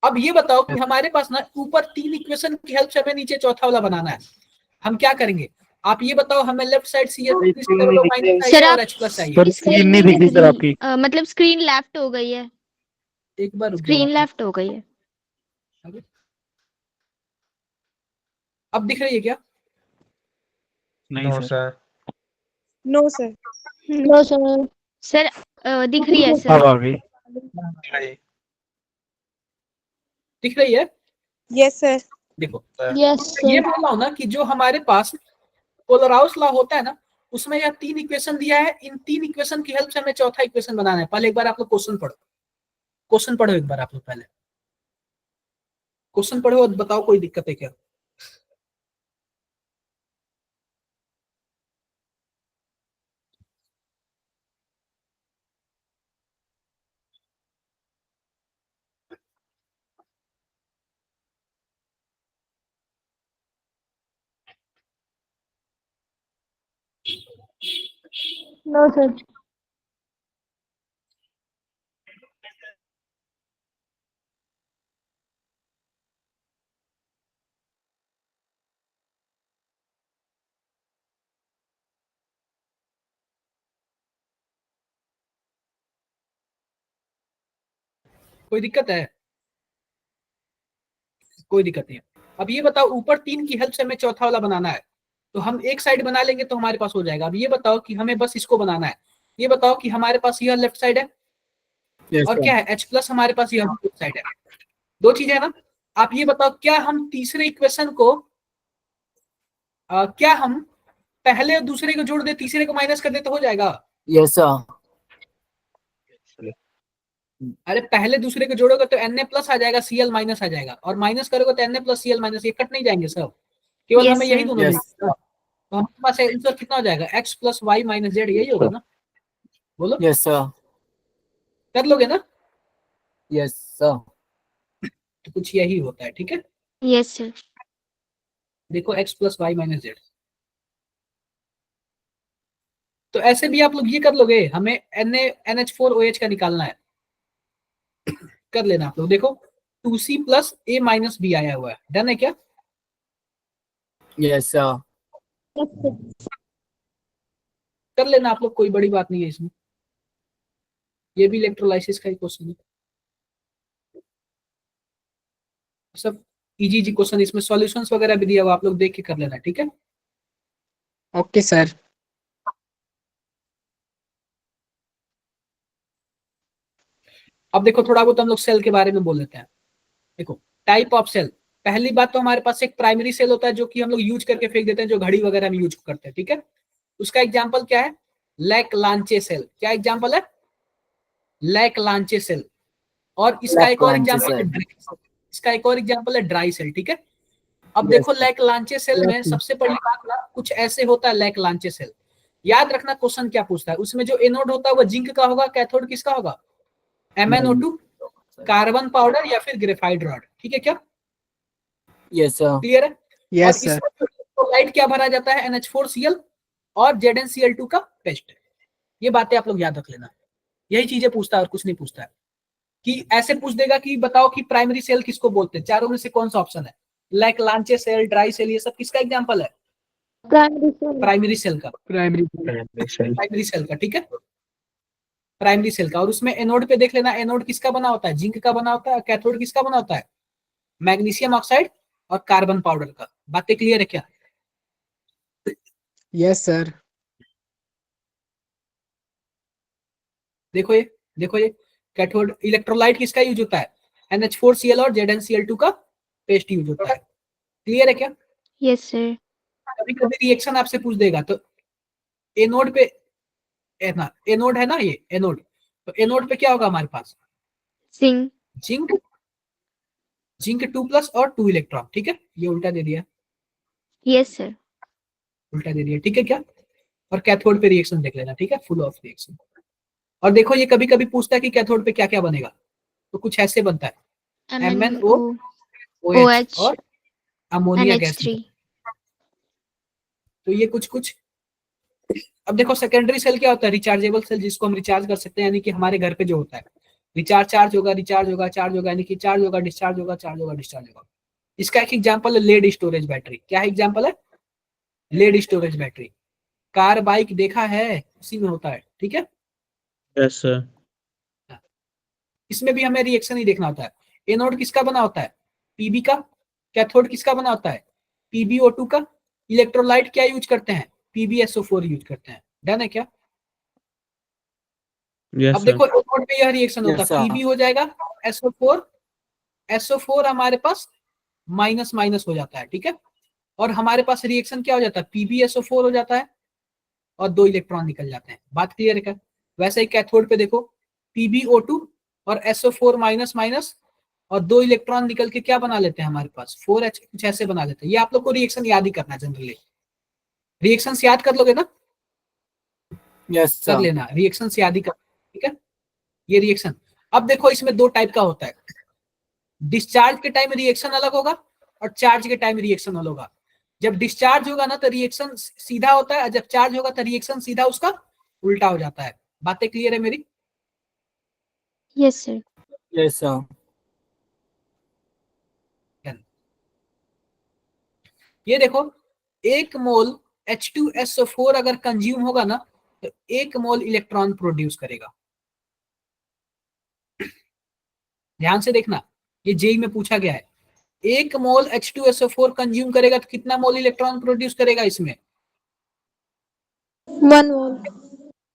अब ये बताओ कि हमारे पास ना ऊपर 3 इक्वेशन की हेल्प से हमें नीचे चौथा वाला बनाना है, हम क्या करेंगे, आप ये बताओ। हमें लेफ्ट साइड सर आप और H प्लस चाहिए। सर स्क्रीन नहीं दिख रही सर आपकी। मतलब स्क्रीन लेफ्ट हो गई है, एक बार रुक स्क्रीन जाओ। लेफ्ट हो गई है। अब दिख रही है क्या, नहीं सर। No sir. No sir. Sir दिख रही है अब सर। आ गई। दिख रही है। Yes sir. देखो यस ये सर। बोल रहा हूं ना कि जो हमारे पास पोलराउस लॉ होता है ना, उसमें यह 3 इक्वेशन दिया है, इन 3 इक्वेशन की हेल्प से हमें चौथा इक्वेशन बनाना है। पहले एक बार आप लोग क्वेश्चन पढ़ो एक बार आप लोग, पहले क्वेश्चन पढ़ो और बताओ कोई दिक्कत है क्या। No sir. कोई दिक्कत है, कोई दिक्कत नहीं है। अब ये बताओ ऊपर 3 की हेल्प से हमें चौथा वाला बनाना है, तो हम एक साइड बना लेंगे तो हमारे पास हो जाएगा। अब ये बताओ कि हमें बस इसको बनाना है। ये बताओ कि हमारे पास यह लेफ्ट साइड है Yes और sir। क्या है H प्लस, हमारे पास यह लेफ्ट साइड है। दो चीजें है ना। आप ये बताओ क्या हम तीसरे इक्वेशन को क्या हम पहले और दूसरे को जोड़ दे, तीसरे को माइनस कर दे तो हो जाएगा। Yes sir। अरे पहले दूसरे को जोड़ोगे तो Na प्लस आ जाएगा, Cl माइनस आ जाएगा, और माइनस करोगे तो Na प्लस Cl माइनस, ये कट नहीं जाएंगे सब, केवल Yes, हमें यही sir। दोनों Yes। मिलेगा। तो हमारे पास आंसर कितना हो जाएगा, x plus Y minus Z, यही होगा ना, बोलो Yes sir। कर लोगे ना। Yes sir। तो कुछ यही होता है, ठीक है। Yes sir. देखो x plus Y minus Z, तो ऐसे भी आप लोग ये कर लोगे। हमें NH4OH का निकालना है, कर लेना आप लोग। देखो 2C plus A minus B आया हुआ है, डन है क्या। Yes sir। कर लेना आप लोग, कोई बड़ी बात नहीं है इसमें, ये भी इलेक्ट्रोलाइसिस का ही क्वेश्चन है। सब इजी क्वेश्चन, इसमें सॉल्यूशंस वगैरह भी दिया हुआ, आप लोग देख के कर लेना, ठीक है। Okay sir. अब देखो थोड़ा बहुत हम लोग सेल के बारे में बोल लेते हैं। देखो टाइप ऑफ सेल, पहली बात तो हमारे पास एक प्राइमरी सेल होता है जो कि हम लोग यूज करके फेंक देते हैं, जो घड़ी वगैरह में यूज करते हैं, ठीक है। उसका एग्जांपल क्या है, लैक-लांचे सेल। क्या एग्जांपल है, लैक-लांचे सेल। और इसका एक और Laclanche एग्जांपल cell। है, इसका एक और एग्जांपल है ड्राई सेल, ठीक है। अब Yes देखो sir। लैक-लांचे सेल में सबसे पहली बात ना कुछ ऐसे होता है। लैक-लांचे सेल याद रखना, क्वेश्चन क्या पूछता है, उसमें जो एनोड होता है वो जिंक का होगा, कैथोड किसका होगा, MnO2 कार्बन पाउडर या फिर ग्रेफाइट रॉड, ठीक है क्या, Yes sir। क्लियर है। और यस सर। इसमें जो इलेक्ट्रोलाइट क्या भरा जाता है, NH4Cl और ZnCl2 का पेस्ट। ये बातें आप लोग याद रख लेना, यही चीजें पूछता है और कुछ नहीं पूछता है। कि ऐसे पूछ देगा कि बताओ कि प्राइमरी सेल किसको बोलते हैं, चारों में से कौन सा ऑप्शन है, लाइक लांचे सेल, ड्राई सेल, ये सब किसका एग्जांपल है, प्राइमरी सेल। प्राइमरी सेल का, प्राइमरी प्राइमरी सेल का, ठीक है, प्राइमरी सेल का। और उसमें एनोड पे देख लेना, एनोड किसका बना होता है, जिंक का बना होता है, कैथोड किसका बना होता है, मैग्नीशियम ऑक्साइड और कार्बन पाउडर का। बातें क्लियर है क्या? Yes sir. देखो ये कैथोड इलेक्ट्रोलाइट किसका यूज होता है, NH4Cl और ZnCl2 का पेस्ट यूज होता है। क्लियर है क्या? Yes sir. कभी कभी रिएक्शन आपसे पूछ देगा तो एनोड पे, एनोड है ना, ये एनोड, तो एनोड पे क्या होगा हमारे पास, जिंक। जिंक, जिंक 2+ और 2 इलेक्ट्रॉन, ठीक है, ये उल्टा दे दिया, यस सर। उल्टा दे दिया, ठीक है क्या। और कैथोड पे रिएक्शन देख लेना, ठीक है, फुल ऑफ रिएक्शन। और देखो ये कभी कभी पूछता है कि कैथोड पे क्या क्या बनेगा, तो कुछ ऐसे बनता है, MnO OH और अमोनिया गैस। NH3। तो ये कुछ अब देखो सेकेंडरी सेल क्या होता है, रिचार्जेबल सेल, जिसको हम रिचार्ज कर सकते हैं, यानी कि हमारे घर पे जो होता है, रिचार्ज, चार्ज होगा, रिचार्ज होगा, चार्ज होगा, यानी कि चार्ज होगा, डिस्चार्ज होगा, चार्ज होगा, डिस्चार्ज होगा। इसका एक एग्जांपल है लेड स्टोरेज बैटरी। क्या एग्जांपल है, lead storage battery. Car bike देखा है, उसी में होता है, ठीक है। Yes sir. इसमें भी हमें रिएक्शन ही देखना होता है। एनोड किसका बना होता है, पीबी का। कैथोड किसका बना होता है, PbO2 का। इलेक्ट्रोलाइट क्या यूज करते हैं, PbSO4 यूज करते हैं। डन है क्या? अब देखो एनोड पे यह रिएक्शन होता Yes, है, sir. Pb हो जाएगा SO4, SO4 हमारे पास माइनस माइनस हो जाता है, ठीक है। और हमारे पास रिएक्शन क्या हो जाता है, PbSO4 हो जाता है और 2 इलेक्ट्रॉन निकल जाते हैं। बात क्लियर है क्या? वैसे ही कैथोड पे देखो, PbO2 और SO4 माइनस माइनस और 2 इलेक्ट्रॉन निकल के क्या बना लेते हैं हमारे पास, 4H, कुछ ऐसे बना लेते हैं। ये आप लोग को रिएक्शन याद ही करना, जनरली रिएक्शन याद कर लोगे ना, Yes, कर sir. लेना, रिएक्शन याद ही कर, ठीक है। ये रिएक्शन, अब देखो इसमें 2 टाइप का होता है, डिस्चार्ज के टाइम रिएक्शन अलग होगा और चार्ज के टाइम रिएक्शन अलग होगा। जब डिस्चार्ज होगा ना तो रिएक्शन सीधा होता है, और जब चार्ज होगा तो रिएक्शन सीधा उसका उल्टा हो जाता है। बातें क्लियर है मेरी? Yes sir. Yes, sir. ये देखो, 1 मोल H2SO4 अगर कंज्यूम होगा ना तो 1 मोल इलेक्ट्रॉन प्रोड्यूस करेगा। ध्यान से देखना, ये जेई में पूछा गया है। 1 मोल H2SO4 कंज्यूम करेगा तो कितना मोल इलेक्ट्रॉन प्रोड्यूस करेगा इसमें, 1 मोल।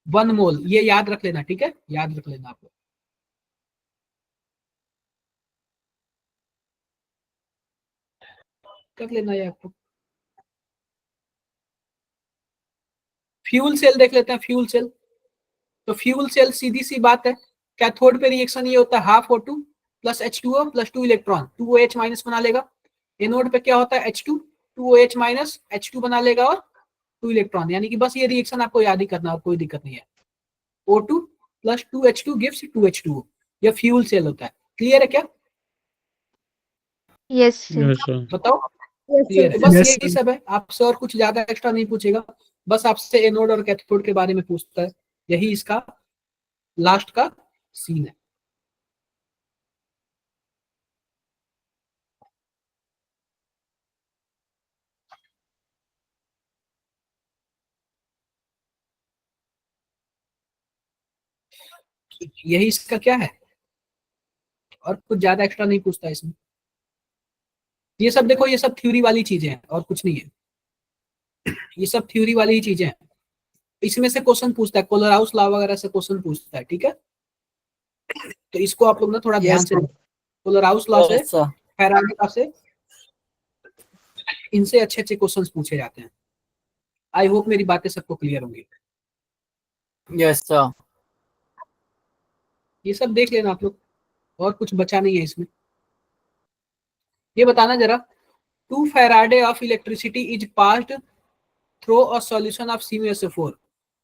1 मोल। ये याद रख लेना, ठीक है, याद रख लेना आप लोग। कर लेना ये आपको। फ्यूल सेल देख लेते हैं, फ्यूल सेल। तो फ्यूल सेल सीधी सी बात है, कैथोड पे रिएक्शन ये होता है, half O2 plus H2O plus 2 electron, 2OH minus बना लेगा। एनोड पे क्या होता है, H2, 2OH माइनस H2 बना लेगा और 2 इलेक्ट्रॉन, यानी कि बस ये रिएक्शन आपको याद ही करना और कोई दिक्कत नहीं है। O2 plus 2H2 gives 2H2O। यह फ्यूल सेल होता है। क्लियर है क्या? Yes sir. बताओ, यस क्लियर है? सर। बस Yes, यही sir. सब है, आपसे और कुछ ज्यादा एक्स्ट्रा नहीं पूछेगा, बस आपसे एनोड और कैथोड के बारे में पूछता है। यही इसका लास्ट का सीन है। यही इसका क्या है, और कुछ ज्यादा एक्स्ट्रा नहीं पूछता इसमें। ये सब देखो, ये सब थ्योरी वाली चीजें हैं और कुछ नहीं है, ये सब थ्योरी वाली ही चीजें हैं। इसमें से क्वेश्चन पूछता है, कोलराउस लॉ वगैरह से क्वेश्चन पूछता है, ठीक है। तो इसको आप लोग ना थोड़ा ध्यान Yes, से, sir. कोलराउस लॉ से, Yes, sir. फैराडे लॉ से, इनसे अच्छे अच्छे क्वेश्चंस पूछे जाते हैं। आई होप मेरी बातें सबको क्लियर होंगी। Yes, sir. ये सब देख लेना आप लोग, और कुछ बचा नहीं है इसमें। ये बताना जरा, 2 Faraday of electricity is passed through a solution of CuSO4,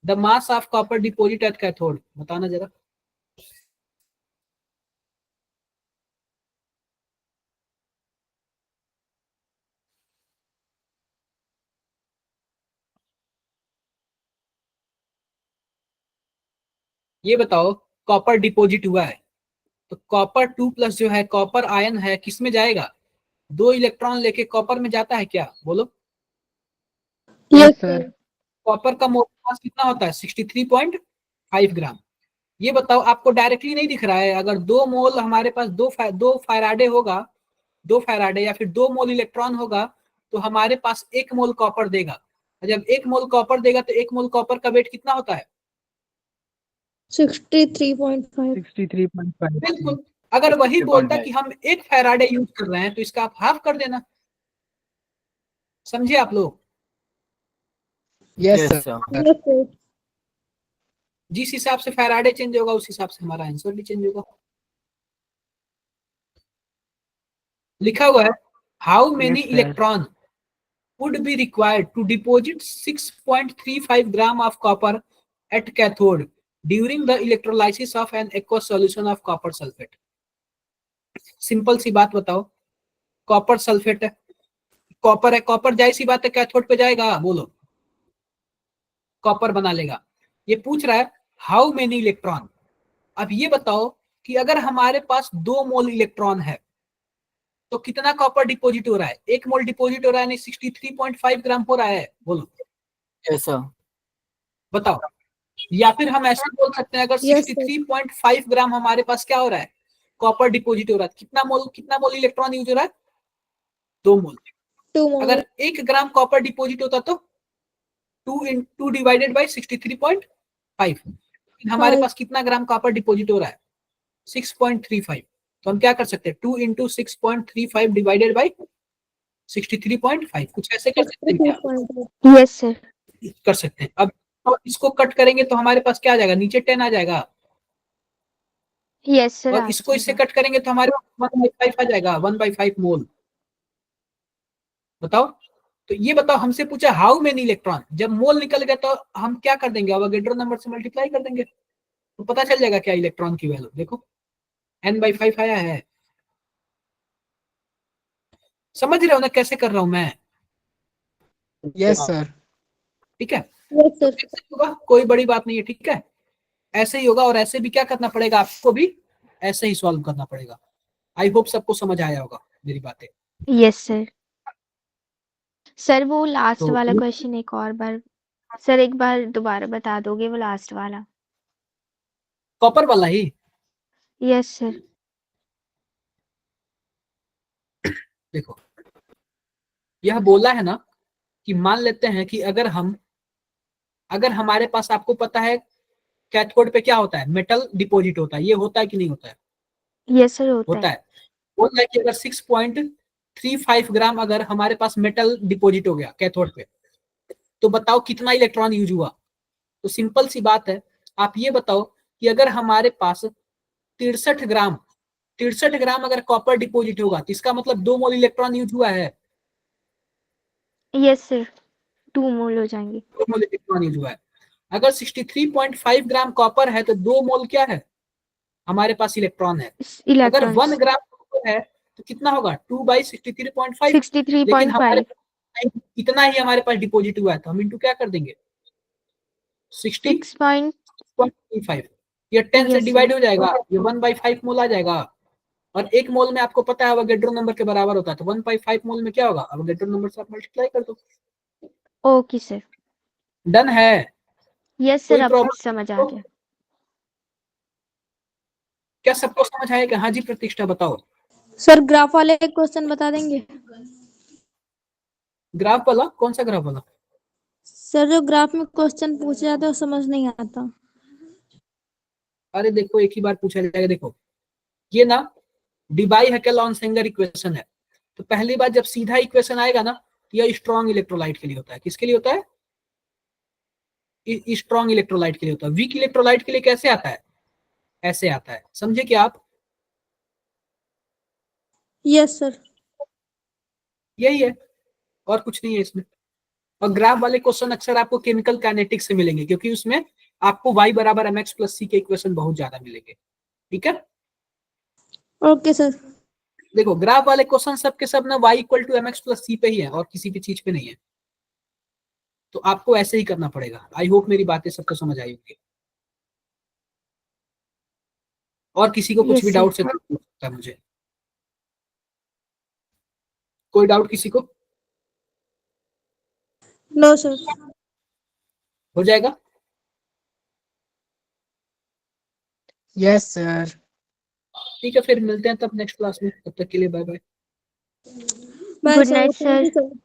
the mass of copper deposit at cathode. बताना जरा। ये बताओ कॉपर डिपॉजिट हुआ है, तो कॉपर 2+ जो है कॉपर आयन है किस में जाएगा? 2 इलेक्ट्रॉन लेके कॉपर में जाता है क्या? बोलो। Yes sir. कॉपर का मोल मास कितना होता है? 63.5 ग्राम। ये बताओ आपको डायरेक्टली नहीं दिख रहा है, अगर 2 मोल हमारे पास दो फैराडे होगा, 2 फैराडे या फिर 2 मोल इलेक्ट्रॉन होगा, तो हमारे पास 1 मोल कॉपर देगा। और जब 1 मोल कॉपर देगा तो 1 मोल कॉपर का वेट कितना होता है? 63.5। 63.5। बिल्कुल। अगर वही बोलता कि हम 1 फैराडे यूज कर रहे हैं तो इसका आप हाफ कर देना। समझे आप लोग? Yes Yes, sir. sir. Yes sir. जिस हिसाब से फैराडे चेंज होगा उस हिसाब से हमारा आंसर भी चेंज होगा। लिखा हुआ है how many Yes, sir. Electron would be required to deposit 6.35 gram of copper at cathode during the electrolysis of an aqueous solution of copper sulfate। Simple सी बात बताओ, कॉपर सल्फेट है, कॉपर है, कॉपर जाहिर सी बात है कैथोड पे जाएगा, बोलो कॉपर बना लेगा। ये पूछ रहा है हाउ मेनी इलेक्ट्रॉन। अब ये बताओ कि अगर हमारे पास 2 मोल इलेक्ट्रॉन है तो कितना कॉपर डिपॉजिट हो रहा है? 1 मोल डिपॉजिट हो रहा है, यानी 63.5 ग्राम हो रहा है, बोलो Yes, sir. बताओ। या फिर हम ऐसे बोल सकते हैं अगर Yes, sir. 63.5 ग्राम हमारे पास क्या हो रहा है? कॉपर डिपॉजिट हो रहा है, कितना मोल इलेक्ट्रॉन यूज हो रहा है? 2 मोल। 2 मोल। अगर 1 ग्राम कॉपर डिपॉजिट होता तो 2 डिवाइडेड बाई 63.5, हमारे पास कितना ग्राम कॉपर डिपॉजिट हो रहा है? 6.35। तो हम क्या कर सकते हैं? 2 × 6.35 डिवाइडेड बाई 63.5, कुछ ऐसे कर सकते हैं क्या? Yes sir. कर सकते हैं। अब तो इसको कट करेंगे तो हमारे पास क्या आ जाएगा? नीचे 10 आ जाएगा। Yes sir. और इसको इससे कट करेंगे तो हमारे पास 1/5 आ जाएगा, 1/5 मोल। बताओ। तो ये बताओ, हमसे पूछा हाउ मेनी इलेक्ट्रॉन, जब मोल निकल गया तो हम क्या कर देंगे? अवोगाड्रो नंबर से मल्टीप्लाई कर देंगे तो पता चल जाएगा क्या इलेक्ट्रॉन की वैल्यू। देखो n/5 आया है। समझ रहे हो ना कैसे कर रहा हूं मैं? Yes sir. ठीक है, यस तो सर। ऐसे ही होगा, कोई बड़ी बात नहीं है। ठीक है, ऐसे ही होगा। और ऐसे भी क्या करना पड़ेगा आपको? भी ऐसे ही सॉल्व करना पड़ेगा। आई होप सबको समझ आया होगा मेरी बातें। Yes sir. सर वो लास्ट तो वाला क्वेश्चन एक और बार, सर एक बार दोबारा बता दोगे वो लास्ट वाला? कॉपर वाला ही। Yes sir. देखो यह बोला है ना कि मान लेते हैं कि अगर हमारे पास, आपको पता है कैथोड पे क्या होता है? मेटल डिपॉजिट होता है। ये होता है कि नहीं होता है? यस सर होता होता है। है। बोल रहा है कि अगर 6.35 ग्राम अगर हमारे पास मेटल डिपॉजिट हो गया कैथोड पे, तो बताओ कितना इलेक्ट्रॉन यूज हुआ? तो सिंपल सी बात है, आप ये बताओ कि अगर हमारे पास 63 ग्राम अगर कॉपर डिपॉजिट होगा तो इसका मतलब 2 मोल इलेक्ट्रॉन यूज हुआ है। यस सर, 2 मोल हो जाएंगे। 2 मोल इलेक्ट्रॉन यूज हुआ है। अगर 63.5 ग्राम कॉपर है तो 2 मोल क्या है? हमारे पास इलेक्ट्रॉन है। अगर 1 इलेक्ट्रॉन्स ग्राम कॉपर है तो कितना होगा? 2/63.5। लेकिन 63.5। इतना ही हमारे पास डिपॉजिट हुआ है तो हम इंटू क्या कर देंगे? 6 पॉइंट। 60.5। ये 10 से यस डिवाइड सर। हो जाएगा, ये 1/5 मोल आ जाएगा। और 1 मोल में आपको पता है अवोगाड्रो नंबर के बराबर होता है, तो 1/5 मोल में क्या होगा? अवोगाड्रो नंबर से आप मल्टीप्लाई कर दो। Okay sir. डन है? यस कोई सर, अब प्रॉब्लम? समझ आ गया। क्या सबको समझ आएगा? हाँ जी प्रतिष्ठा बताओ। सर ग्राफ वाले क्वेश्चन बता देंगे? ग्राफ वाला? कौन सा ग्राफ वाला? सर जो ग्राफ में क्वेश्चन पूछे जाते हैं वो समझ नहीं आता। अरे देखो एक ही बार पूछा जाएगा। देखो ये ना डिबाई-हैकेलॉन-सेंगर इक्वेशन है। तो पहली बार जब सीधा इक्वेशन आएगा ना, यह स्ट्रॉन्ग इलेक्ट्रोलाइट के लिए होता है। किसके लिए होता है? स्ट्रॉन्ग इलेक्ट्रोलाइट के लिए होता है। वीक इलेक्ट्रोलाइट के लिए कैसे आता है? ऐसे आता है। समझे क्या आप? Yes sir. यही है, और कुछ नहीं है इसमें। और ग्राफ वाले क्वेश्चन अक्सर आपको केमिकल काइनेटिक्स से मिलेंगे, क्योंकि उसमें आपको y बराबर mx + c के इक्वेशन बहुत ज्यादा मिलेंगे। ठीक है, ओके सर। देखो ग्राफ वाले क्वेश्चन सब के सब ना y = mx + c पे ही है और किसी भी चीज पे नहीं है। तो आपको ऐसे ही करना पड़ेगा। आई होप मेरी बातें सबको समझ आई होगी। और किसी को कुछ Yes, भी sir. डाउट से पूछ सकता है मुझे। कोई डाउट किसी को? No sir. हो जाएगा? Yes sir. ठीक है, फिर मिलते हैं तब नेक्स्ट क्लास में। तब तक के लिए bye bye. Bye Good sir, night, thank you sir. Sir.